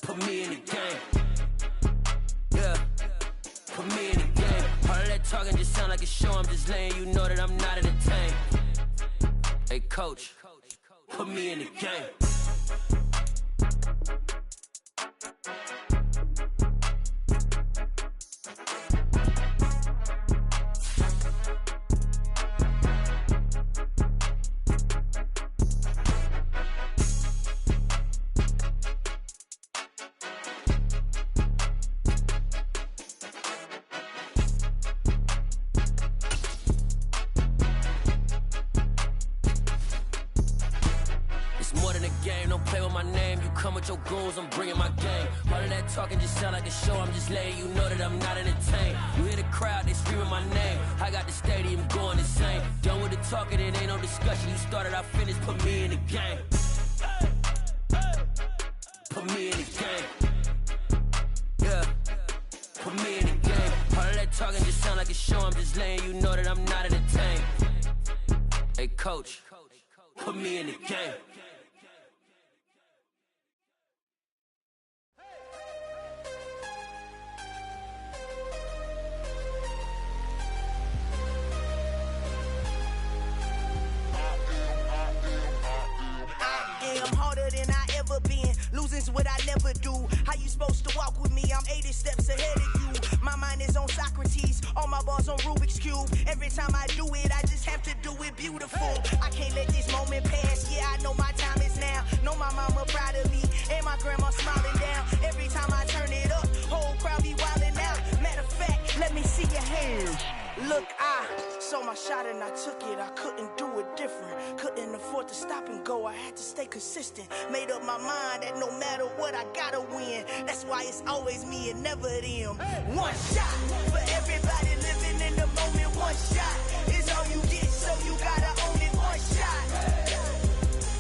Put me in the game. Yeah. Put me in the game. All of that talking just sound like a show, I'm just letting you know that I'm not entertained. Hey, coach. Put me in the game. I'm bringing my game. All of that talking just sound like a show, I'm just letting you know that I'm not entertained. You hear the crowd, they screaming my name. I got the stadium going insane. Done with the talking, it ain't no discussion. You started, I finished, put me in the game. Put me in the game. Yeah. Put me in the game. All of that talking just sound like a show, I'm just letting you know that I'm not entertained. Hey, coach. Put me in the game. I'm harder than I ever been. Losing's what I never do. How you supposed to walk with me? I'm 80 steps ahead of you. My mind is on Socrates. All my bars on Rubik's Cube. Every time I do it, I just have to do it beautiful. I can't let this moment pass. Yeah, I know my time is now. Know my mama proud of me. And my grandma smiling down. Every time I turn it up, whole crowd be wildin' out. Matter of fact, let me see your hands. Look, I saw my shot and I took it. I couldn't do it different. Couldn't afford to stop and go. I had to stay consistent. Made up my mind that no matter what, I gotta win. That's why it's always me and never them. One shot for everybody living in the moment. One shot is all you get, so you gotta own it. One shot.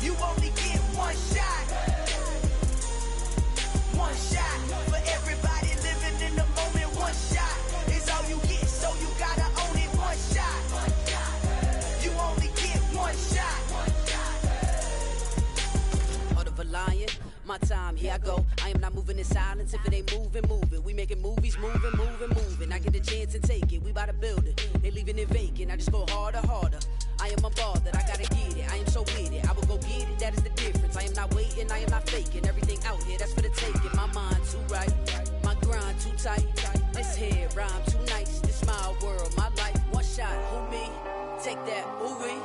You only get one shot. One shot for everybody living in the moment. One shot is all you get, so you gotta own it. One shot. You only get one shot. Heart of a lion, my time, here I go. I am not moving in silence. If it ain't moving, move it. We making movies, moving, moving, moving. I get a chance and take it. We bout to build it. They leaving it vacant. I just go harder, harder. I am a ball that I gotta get it. I am so with it. I will go get it. That is the difference. I am not waiting. I am not faking. Everything out here, that's for the taking. My mind too right. My grind too tight. This here rhyme too nice. This my world, my life. One shot, who me? Take that, movie.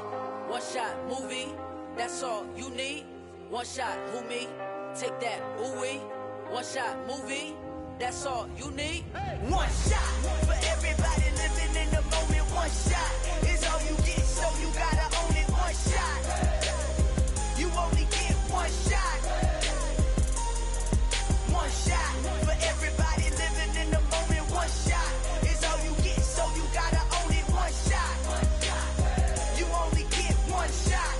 One shot, movie. That's all you need. One shot, who me? Take that, ooh-wee. One shot, movie. That's all you need. One shot for everybody living in the moment. One shot is all you get, so you gotta own it. One shot. You only get one shot. One shot for everybody living in the moment. One shot is all you get, so you gotta own it. One shot. You only get one shot.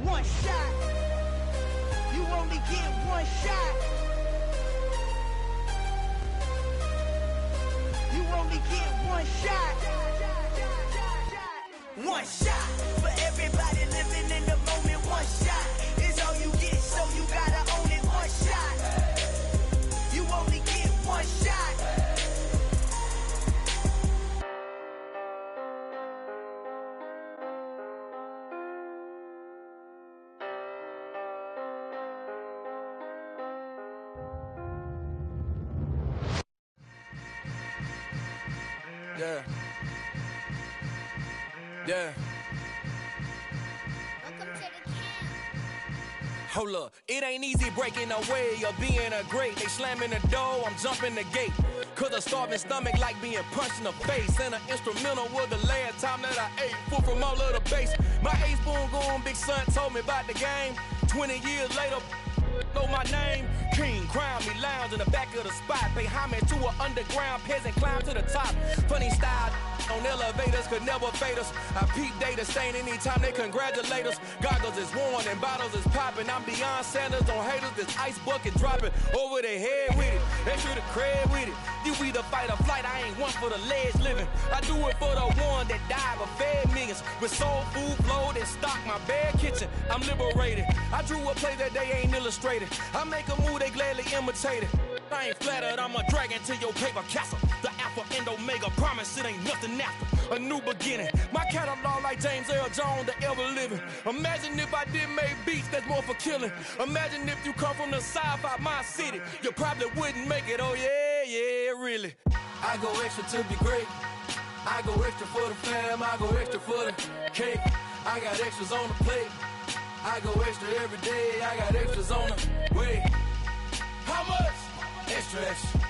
One shot. You only get one shot. only get one shot. One shot for everybody living in the moment. One shot is all you get, so you gotta own it. One shot. You only get one shot. Yeah. Yeah. Hold up, it ain't easy breaking away or being a great. They slamming the door, I'm jumping the gate. Cause a starving stomach like being punched in the face. And an instrumental was the last time that I ate food from all of the bass. My A-spoon going, big son told me about the game. 20 years later, know my name. King, crown me, lounge in the back of the spot. Pay homage to an underground peasant, climb to the top. Funny style on elevators could never fade us. I peep data stain anytime they congratulate us. Goggles is worn and bottles is popping. I'm beyond Sanders on haters, this ice bucket dropping over their head with it. Extra the cred with it. You either fight or flight, I ain't one for the ledge living. I do it for the one that died but fed millions. With soul food flowed and stocked my bare kitchen. I'm liberated. I drew a play that they ain't illustrated. I make a move, they gladly imitate it. I ain't flattered, I'm a dragon to your paper castle. The Alpha and Omega, promise it ain't nothing after. A new beginning. My catalog like James Earl Jones, the ever living. Imagine if I did make beats that's more for killing. Imagine if you come from the sci-fi my city. You probably wouldn't make it, oh yeah, really. I go extra to be great. I go extra for the fam, I go extra for the cake. I got extras on the plate. I go extra every day, I got extras on the way. How much? Extra, extra.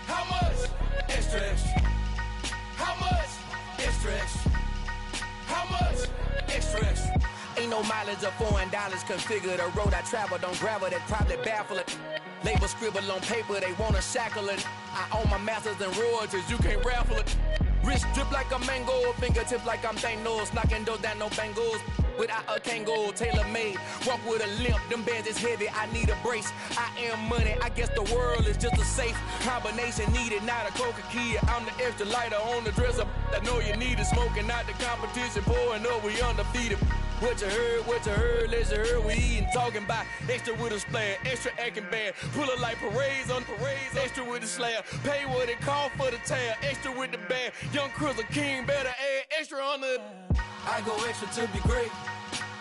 How much? Extra, extra. How much? Extra, extra. How much? Extra, extra. Ain't no mileage of $4 configure the road I travel. Don't gravel that probably baffle it. Label scribble on paper, they wanna shackle it. I own my masters and royalties, you can't raffle it. Wrist drip like a mango, fingertips like I'm Thanos, knocking those down no bangles. Without a Kango, tailor-made, walk with a limp, them bands is heavy, I need a brace. I am money, I guess the world is just a safe combination needed, not a coca key. I'm the extra lighter on the dresser, I know you need it, smoking out the competition, pouring up, we undefeated. What you heard, let's heard, we eating, talking about extra with a splash, extra acting bad, pull it like parades on parades, extra with the slab, pay what it cost for the tab, extra with the bag, young Chris a king, better add extra on the. I go extra to be great.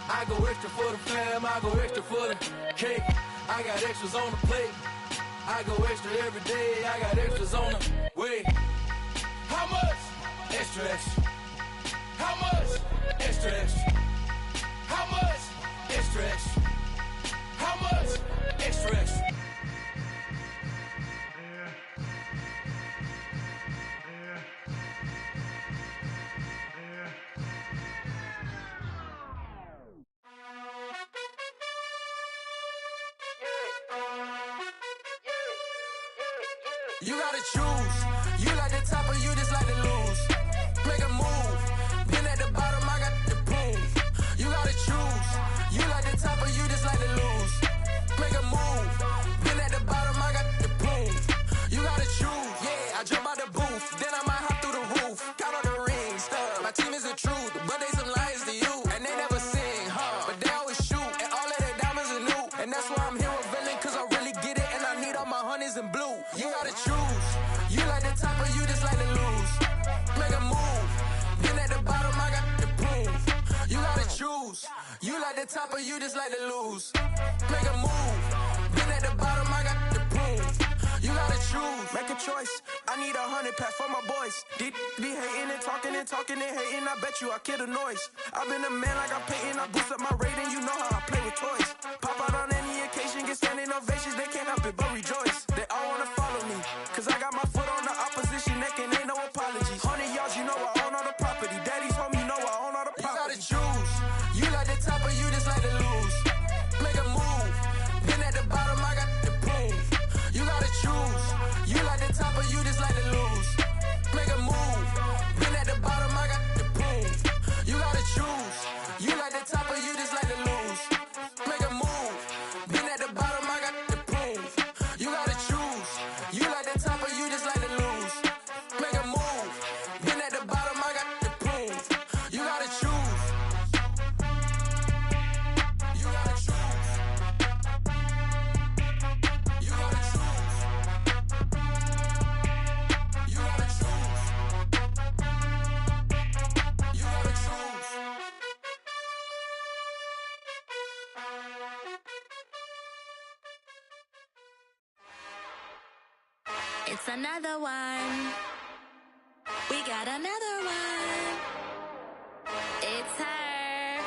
I go extra for the fam, I go extra for the cake. I got extras on the plate. I go extra every day, I got extras on the way. How much? Extra, extra. How much? Extra, extra. How much? Extra, extra. How much? Extra, extra. You gotta choose. You like the top or you just like to lose. Make a move. Been at the bottom, I got the proof. You gotta choose. You like the top or you just like to lose. Make a move. Been at the bottom, I got the proof. You gotta choose. Yeah, I jump out the booth. Then I might hop through the roof. Count on the rings. My team is the truth, but they some liars to you. And they never sing, but they always shoot. And all of their diamonds are new. And that's why I'm here with villain, cause I really get it. And I need all my honeys in blue. You gotta choose. You like the top or you just like to lose. Make a move. Been at the bottom, I got the proof. You gotta choose. You like the top or you just like to lose. Make a move. Been at the bottom, I got the proof. You gotta choose. Make a choice. I need 100 pack for my boys. Be hating and talking and hating. I bet you I kill the noise. I've been a man like I'm Peyton. I boost up my rating. You know how I play with toys. Pop out on any occasion, get standing ovations. They can't help it but rejoice. They all wanna follow me, cause I got my foot on the opposition neck and ain't no apologies. 100 yards, you know I own all the property. Daddy's home, you know I own all the property. You gotta choose. You like the top or you just like to lose. Make a move. Been at the bottom, I got the proof. You gotta choose. You like the top or you just like to lose. Make a move. Been at the bottom, I got the proof. You gotta choose. You like the top or you just like to lose. It's another one. We got another one. It's her.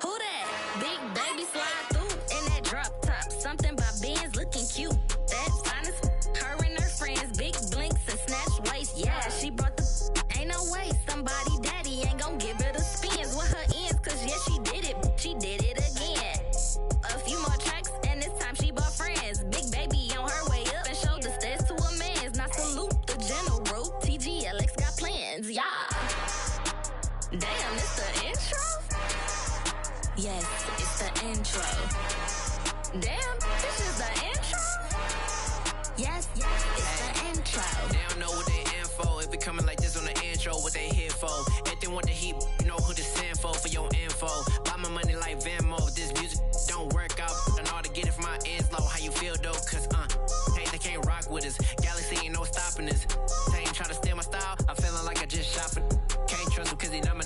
Who that? Big baby slide through in that drop top. Something by Benz looking cute. That's fine as her and her friends. Big blinks and snatch waist. Yeah, she brought the ain't no way. Somebody daddy ain't gon' give her the spins with her ends. Cause yeah, she did it. She did it again. A few more tracks and this time she bought friends. Big baby on her way up and showed the stairs to a man's. Now salute the general. TGLX got plans. Yeah. Damn, it's the intro? Yes, it's the intro. Damn, this is the intro? Yes, it's the intro. They don't know what they in for. If it coming like this on the intro, what they here for? If they want the heat, you know who to send for your info. Buy my money like Venmo. If this music don't work out, I know how to get it from my ends low. How you feel though? Cause hey, they can't rock with us. Galaxy ain't no stopping this. They ain't trying to steal my style. I'm feeling like I just shopping. Can't trust them cause they not my.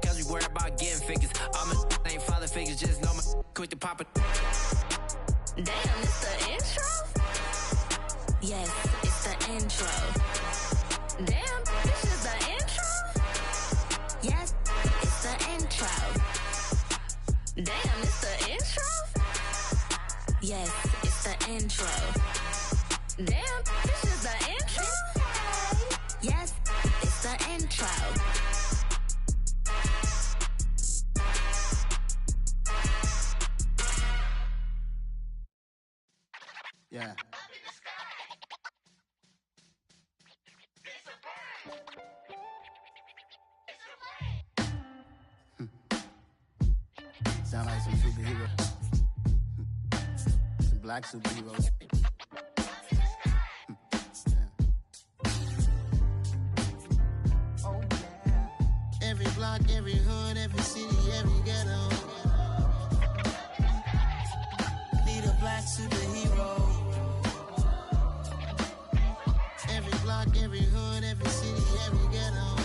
Cause we worry about getting figures. All my ain't father figures, just know my quick to pop it. Damn, it's the intro? Yes, it's the intro. Damn, this is the intro? Yes, it's the intro. Damn, it's the intro? Yes, it's the intro. Damn, this is the intro? Yes, it's the intro. Yeah. Sound like some superheroes. Some black superheroes. Oh, yeah. Every block, every hood, every city, every ghetto. Need a black superhero. Every block, every hood, every city, every ghetto.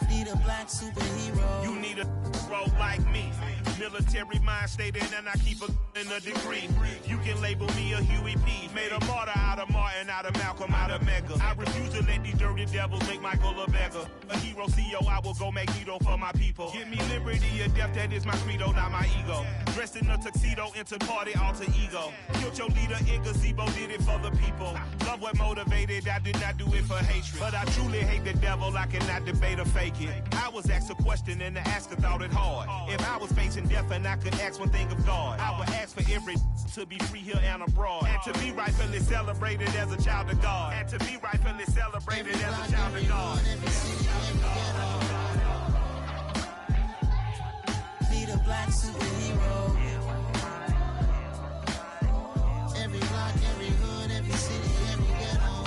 Need a black superhero. You need a role like me. Military mind stated, and I keep in a degree. You can label me a Huey P. Made a martyr out of Martin, out of Malcolm, out of Mega. I refuse to let these dirty devils make Michael a beggar. A hero CEO, I will go Magneto for my people. Give me liberty or death, that is my credo, not my ego. Dressed in a tuxedo, into party, alter ego. Killed your leader in gazebo, did it for the people. Love what motivated, I did not do it for hatred. But I truly hate the devil, I cannot debate or fake it. I was asked a question and the asker thought it hard. If I was facing death and I could ask one thing of God, I would ask for every to be free here and abroad. And to be rightfully celebrated as a child of God. And to be rightfully celebrated as a child of God. Need a black superhero. Every block, every hood, every city, every ghetto.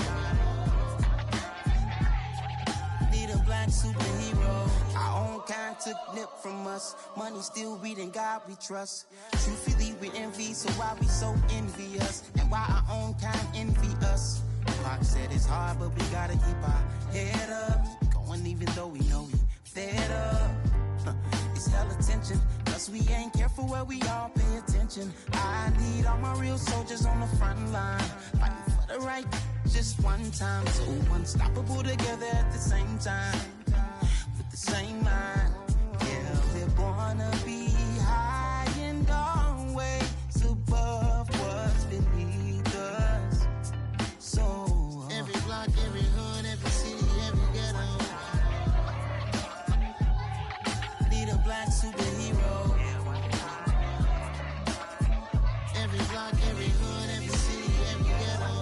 Need a black superhero. Our own kind took nip from us. Money still reading God we trust. Truthfully we envy, so why we so envious? And why our own kind envy us? Pac said it's hard, but we gotta keep our head up. Going even though we know we fed up. It's hell attention, cause we ain't careful where we all pay attention. I need all my real soldiers on the front line, fighting for the right just one time. So unstoppable together at the same time, with the same mind. Yeah, we're gonna be high and always above what's beneath us. So every block, every hood, every city, every ghetto. Need a black superhero. Every block, every hood, every city, every ghetto.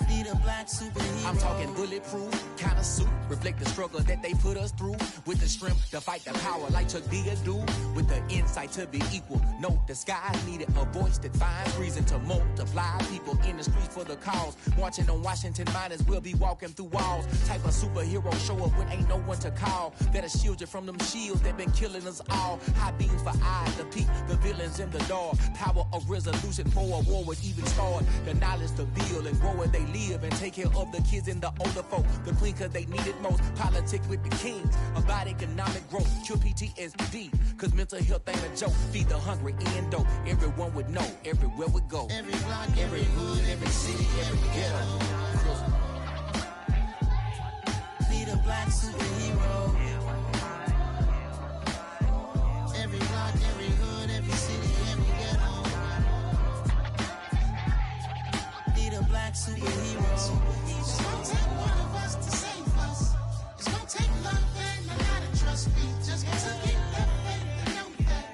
Need a black superhero. I'm talking bulletproof kind of suit, reflect the struggle that they put us through, with the strength to fight the power like Chuck D do, with the insight to be equal. No disguise needed, a voice that finds reason to multiply people in the streets for the cause. Marching on Washington, might as well be walking through walls. Type of superhero show up when ain't no one to call. That'll shield you from them shields that been killing us all. High beams for eyes to peek the villains in the dark. Power of resolution for a war would even start. The knowledge to build and grow where they live and take care of the kids and the older folk. The clean Only cause they need it most. Politics with the kings. About economic growth. Cure PTSD. Cause mental health ain't a joke. Feed the hungry and dope. Everyone would know. Everywhere we go. Every block, every hood, every city, every ghetto. Need a black superhero. Every block, every hood, every city, every ghetto. Need a black superhero. It's gonna take one of us to save us. It's gonna take love and a lot of trust me. Just to get that faith and know that.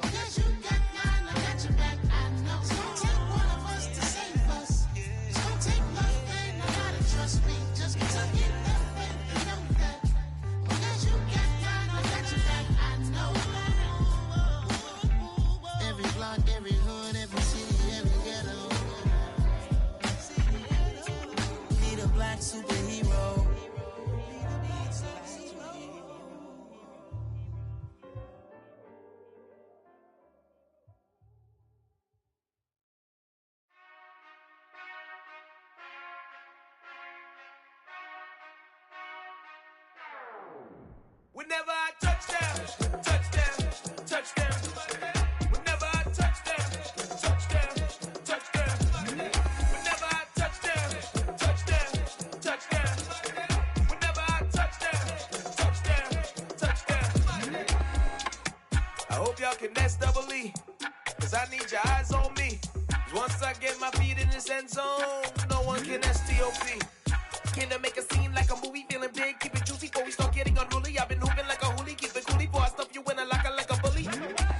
Because you got mine, I got your back, I know. It's gonna take one of us to save us. It's gonna take love and a lot of trust me. Just to get that faith and know that. Because you got mine, I got your back, I know. Every block, every hood, every city, every ghetto. Need a black superhero. Whenever I touchdown, touchdown, touchdown. Whenever I touchdown, touchdown, touchdown. Whenever I touchdown, touchdown, touchdown. Whenever I touchdown, touchdown. I hope y'all can double E, cause I need your eyes on me. 'Cause once I get my feet in this end zone, no one can STOP. Can to make a scene like a movie, feeling big, keep it juicy before we start getting unruly. I've been hooping like a hoolie, keep it coolie before I stuff you in a locker like a bully.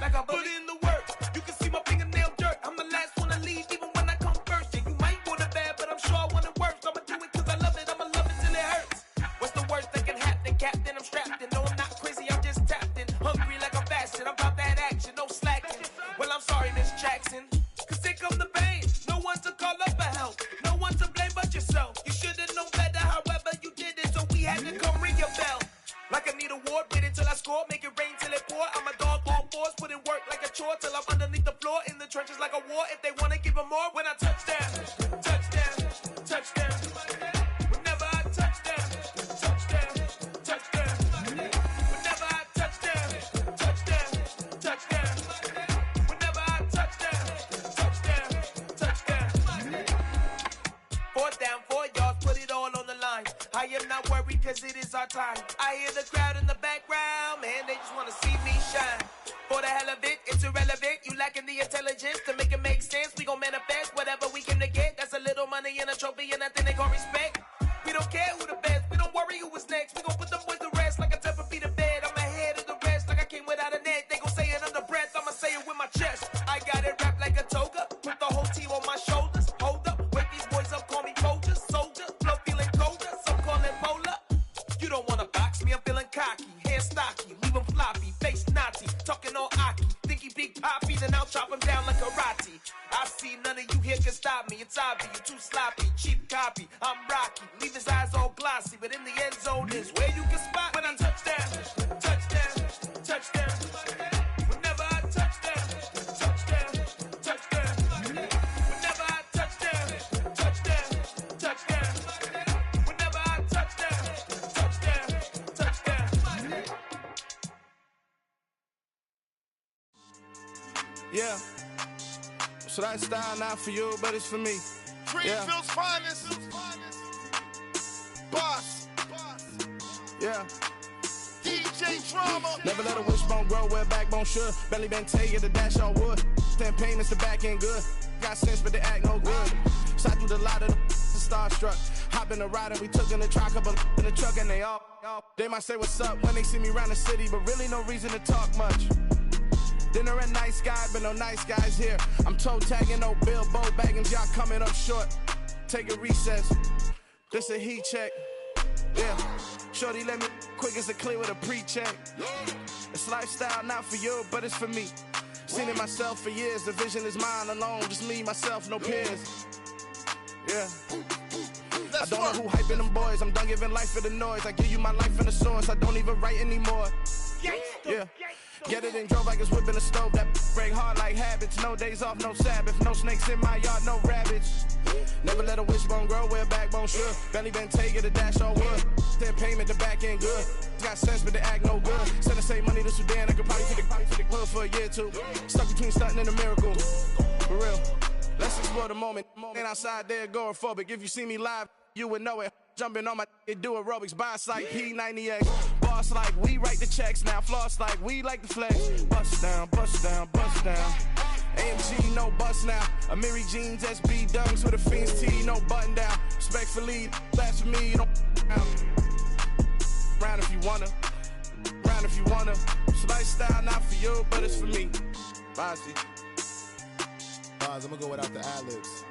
Like a bully. Put in the work, you can see my fingernail dirt. I'm the last one to leave, even when I come first. Yeah, you might want it bad, but I'm sure I want it worse. I'ma do it cause I love it, I'ma love it till it hurts. What's the worst that can happen, Captain? I'm strapped in, no I'm not crazy, I'm just tapped in. Hungry like I'm fasting, I'm about that action, no slacking. Well, I'm sorry, Miss Jackson, cause here come the pain. No one to call up for help, no one to blame but yourself. You should've known better, however you did it, so we had to come ring your bell. Like I need a ward, wait until I score, make it rain till it pour. I'm a dog on fours, put in work like a chore till I'm underneath the floor, in the trenches like a war. If they wanna give them more, when I touchdown, touchdown, touchdown. Whenever I touchdown, touchdown, touchdown. Whenever I touchdown, touchdown, touchdown. Whenever I touchdown, touchdown, touchdown. 4th down, 4 yards, put it all on the line. I am not worried cause it is our time. I hear the crowd in the background, man, they just wanna see me shine. For the hell of it, it's irrelevant. You lacking the intelligence to make it make sense. We gon' manifest whatever we came to get. That's a little money and a trophy and nothing they call respect. We don't care who the best, we don't worry who was next. We gon' put them boys to rest like a Tempur to bed. I'm ahead of the rest like I came without a net. They gon' say it under breath, I'ma say it with my chest. I got it wrapped like a toga, put the whole team on my shoulders. Hold up, wake these boys up, call me soldier, soldier. Flow feeling colder, some call it polar. You don't wanna box me, I'm feeling cocky. Hair stocky, leave him floppy, face naughty. Talking all aki, think he big poppy, then I'll chop him down like karate. I see none of you here can stop me. It's obvious, you too sloppy, cheap copy. I'm Rocky, leave his eyes all glossy, but in the end zone is where you can spot when I touchdown, touchdown, touchdown. Whenever I touchdown, touchdown, touchdown. Whenever I touchdown, touchdown, touchdown. Whenever I touchdown, touchdown, touchdown. Yeah. So that style not for you, but it's for me. Greenfield's finest. Boss. Yeah. DJ Drama. Never let a wishbone grow where a backbone should. Belly been taken to dash all wood. Then payments the back end good. Got sense, but they act no good. So I threw the lot of the starstruck. Hop in the ride and we took in the truck, couple in the truck and they all. They might say what's up when they see me around the city, but really no reason to talk much. Dinner at nice guy, but no nice guys here. I'm toe tagging, no Bilbo baggins, y'all coming up short. Take a recess. This a heat check. Yeah. Shorty let me quick as a clear with a pre-check. It's lifestyle not for you, but it's for me. Seen it myself for years. The vision is mine alone. Just me, myself, no peers. Yeah. I don't know who hyping them boys. I'm done giving life for the noise. I give you my life in the source. I don't even write anymore. Yeah. Get it and drove like it's whipping a stove. That break hard like habits. No days off, no Sabbath. No snakes in my yard, no rabbits. Never let a wishbone grow where a backbone should. Belly been take it a dash on wood. Then payment, the back end good. Got sense, but the act no good. Send the same money to Sudan. I could probably take the hood for a year or two. Stuck between stunting and a miracle. For real. Let's explore the moment. Ain't outside there agoraphobic. If you see me live, you would know it. Jumping on my do aerobics, boss like P90X. Boss like we write the checks now. Floss like we like the flex. Bust down, bust down, bust down. AMG, no bust now. Amiri jeans, SB dunks with a Fiends T, no button down. Respectfully, that's for me, you don't round if you wanna. Round if you wanna. It's lifestyle, not for you, but it's for me. Bossy. I'm gonna go without the ad-libs.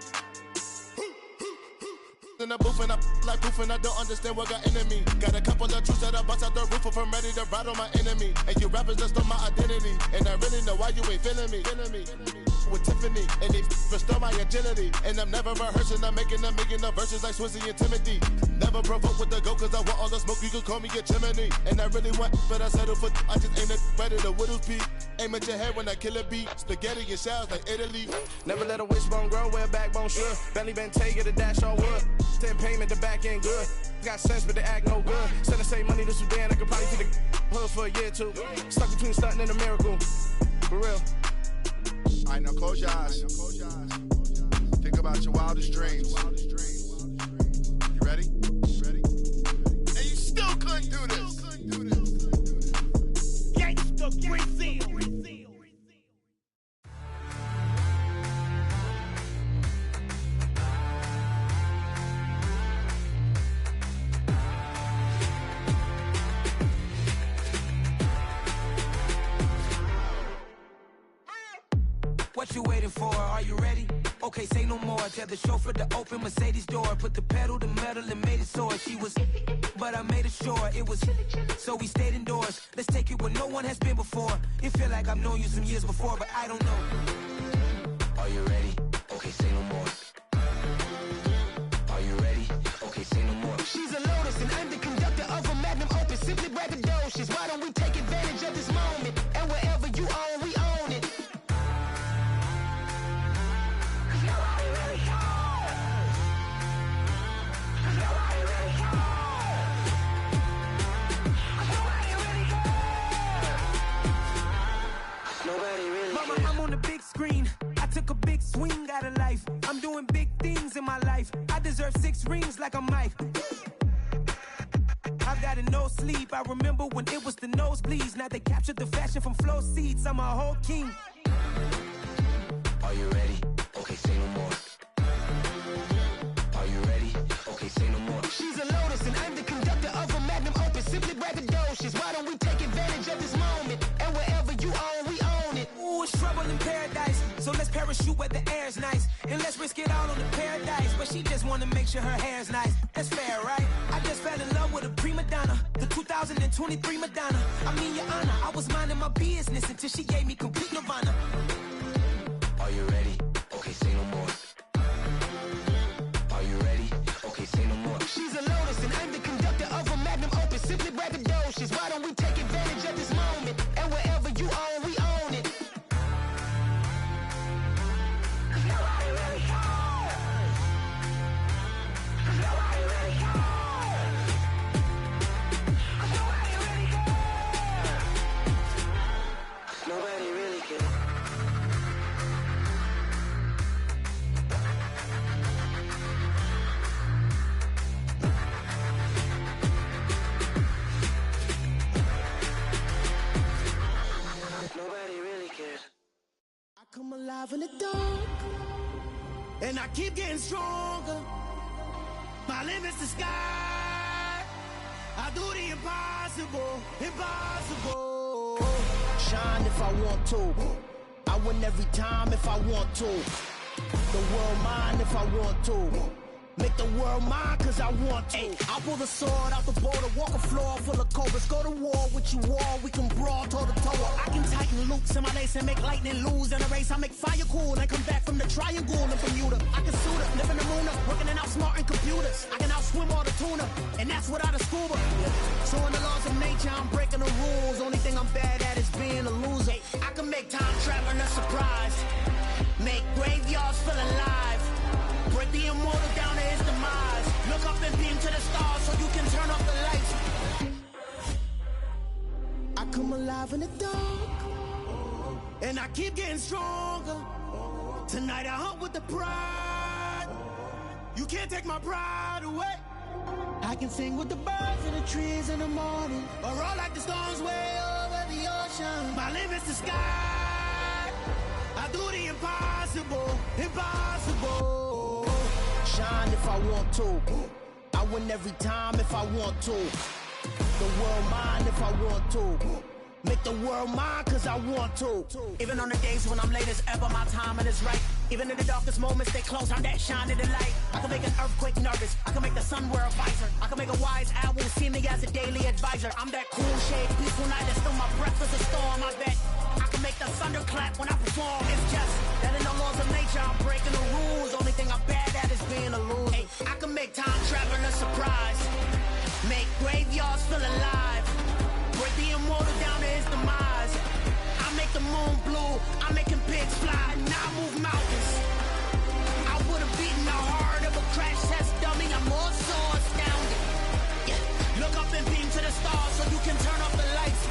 In the booth and I like proof and I don't understand what got into me. Got a couple of truths that I bust out the roof if I'm ready to ride on my enemy. And you rappers just stole my identity, and I really know why you ain't feeling me. With Tiffany, and they restore my agility. And I'm never rehearsing, I'm making a million of verses like Swizzy and Timothy. Never provoke with the go, cause I want all the smoke, you can call me a chimney. And I really want, but I settle for, I just aim it ready to Whittles Peak. Aim at your head when I kill a beat. Spaghetti and shells like Italy. Never let a wishbone grow where a backbone should. Belly been take it a dash on wood. 10 payment, the back end good. Got sense, but the act no good. Send the same money to Sudan, I could probably take the hood for a year or two. Stuck between stunting and a miracle. For real. Alright, now close your eyes. Think about your wildest dreams. You ready? And you still couldn't do this. Gangsta Brazil. What you waiting for? Are you ready? Okay, say no more. Tell the chauffeur to open Mercedes door. Put the pedal to metal and made it soar. She was, but I made it sure it was. So we stayed indoors. Let's take it where no one has been before. It feel like I've known you some years before, but I don't know. Are you ready? Okay, say no more. Are you ready? Okay, say no more. She's a Lotus and I'm the conductor of a Magnum Opus. Simply braggadocious. Why don't we take advantage of this moment? And wherever you own, we own it. Mama, I'm on the big screen. I took a big swing out of life. I'm doing big things in my life. I deserve 6 rings like I'm Mike. I've got no sleep. I remember when it was the nosebleeds. Now they captured the fashion from flow seats. I'm a whole king. Are you ready? Okay, say no more. Are you ready? Okay, say no more. She's a Lotus and I'm the conductor of a Magnum Opus. Simply braggadocious. Why don't we take advantage of this moment? And wherever you own, we own it. Ooh, it's trouble in paradise. So let's parachute where the air's nice. And let's risk it all on the paradise. But she just wanna make sure her hair's nice. That's fair, right? I just fell in love with a prima donna. The 2023 Madonna. I mean, your honor, I was minding my business until she gave me complete nirvana. Are you ready? Okay, say no more. Are you ready? Okay, say no more. She's a Lotus and I'm the conductor of a Magnum Opus. Simply braggadocious. Why don't we take advantage of this moment? And wherever you own, we own it. Nobody really cares. Nobody really cares. Nobody really cares. Nobody really cares. Nobody really cares. I come alive in the dark, and I keep getting stronger. My limit's the sky. I do the impossible, impossible. Shine if I want to. I win every time if I want to. The world mine if I want to. Make the world mine cause I want to. I pull the sword out the border, walk a floor full of cobras. Go to war with you all, we can brawl toe to toe. I can tighten loops in my lace and make lightning lose in a race. I make fire cool and come back from the triangle in Bermuda. I can suit up, live in the moon up, working and outsmarting computers. I can outswim all the tuna, and that's without a scuba. So in the laws of nature, I'm breaking the rules. Only thing I'm bad at is being alone. come alive in the dark. And I keep getting stronger. Tonight I hunt with the pride. You can't take my pride away. I can sing with the birds and the trees in the morning, or roll like the storms way over the ocean. My limit's the sky. I do the impossible, impossible. Shine if I want to. I win every time if I want to. The world mine if I want to. Make the world mine cause I want to. Even on the days when I'm late as ever, my timing is right. Even in the darkest moments, they close, I'm that shining the light. I can make an earthquake nervous, I can make the sun wear a visor. I can make a wise owl see me as a daily advisor. I'm that cool shade, peaceful night, that's still my breath is a storm. I bet I can make the thunder clap when I perform. It's just that in the laws of nature, I'm breaking the rules. Only thing I'm bad at is being a loser. Hey, I can make time travel a surprise. Make graveyards feel alive. Break the immortal down to his demise. I make the moon blue, I make him pigs fly. Now I move mountains. I would've beaten the heart of a crash test dummy. I'm more so astounded. Yeah. Look up and beam to the stars so you can turn off the lights.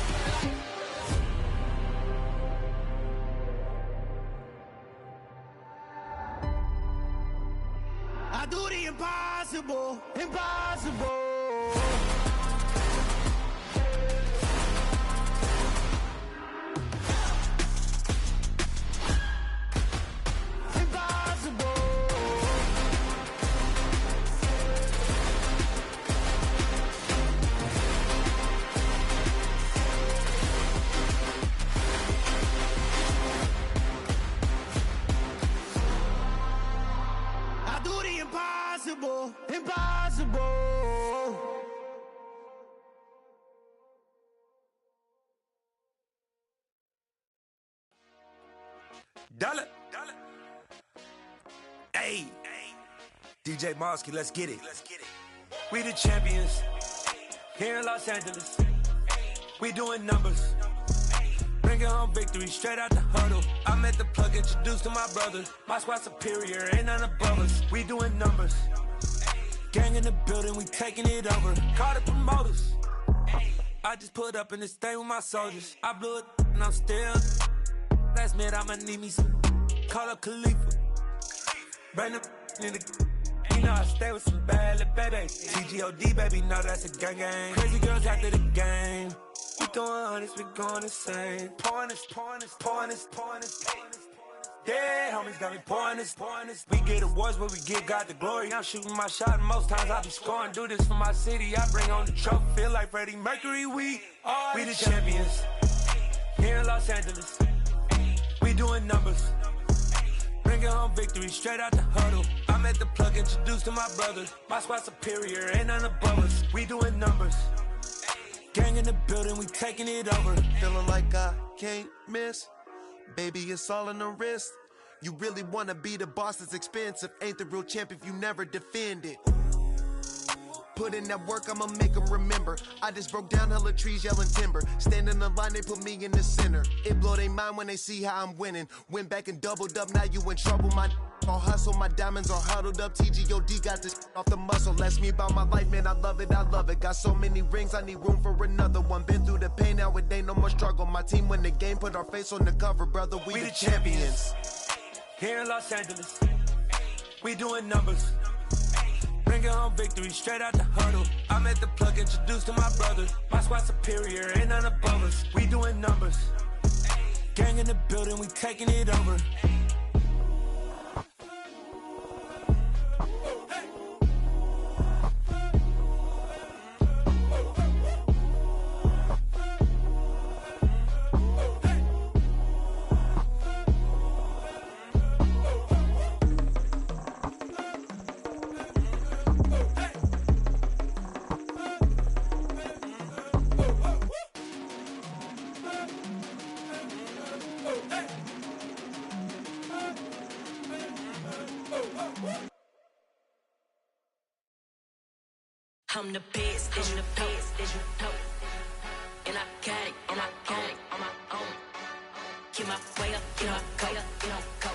I do the impossible, impossible. Impossible, impossible. Dollar. Hey, DJ Mosky, let's get it. We the champions here in Los Angeles. We doing numbers. Bringing home victory straight out the huddle. I met the plug, introduced to my brother. My squad superior, ain't none above us. We doing numbers. Gang in the building, we taking it over. Call the promoters. I just put up in this thing with my soldiers. I blew it and I'm still. Last minute I'ma need me some. Call up Khalifa. Bring the in the. You know I stay with some bad little baby. TGOD baby, know that's a gang gang. Crazy girls after the game. We throwing hundreds, we going insane. Pouring this. Yeah, homies got me pouring this. We get awards, but we give God the glory. I'm shooting my shot, and most times I be scoring. Do this for my city, I bring on the trophy. Feel like Freddie Mercury, we the champions here in Los Angeles. We doing numbers. Bringing home victory straight out the huddle. I met the plug, introduced to my brother. My squad superior, ain't none above us. We doing numbers. Gang in the building, we taking it over. Feeling like I can't miss. Baby, it's all in the wrist. You really wanna be the boss, it's expensive. Ain't the real champ if you never defend it. Put in that work, I'ma make them remember. I just broke down hella trees, yelling timber. Stand in the line, they put me in the center. It blow they mind when they see how I'm winning. Went back and doubled up, now you in trouble. My all hustle, my diamonds are huddled up. TGOD got this off the muscle. That's me about my life, man, I love it. Got so many rings, I need room for another one. Been through the pain, now it ain't no more struggle. My team win the game, put our face on the cover, brother. We the champions. Here in Los Angeles, we doing numbers. Bringing home victory straight out the huddle. I met the plug, introduced to my brother. My squad superior, ain't none above us. We doing numbers. Gang in the building, we taking it over. I'm the best, and the best, as you know. And I got it, and I got it on my own. Get my way up, get my go, get on go.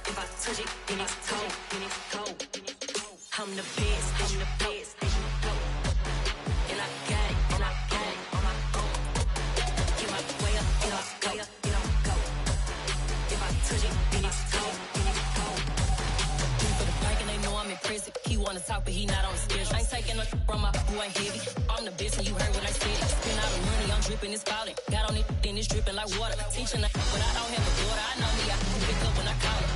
If I touch it, then it's cold, then it's cold. I'm the best, and the best, as you know. And I got it, and I got it on my own. he not on the schedule. I ain't taking no from my who ain't heavy. I'm the best and you heard what I said. Spend all the money, I'm dripping, it's falling. Got on it, then it's dripping like water. Teaching but I don't have a daughter. I know me, I can pick up when I call her.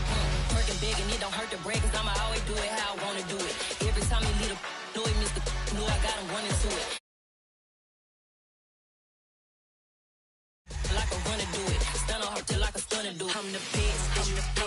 Working big and it don't hurt to break, cause I'ma always do it how I wanna do it. Every time he lead a do it, Mr. Knew I got him running to it. Like a runner do it. Stun on her till like a stunner do it. I'm the best, I'm the best.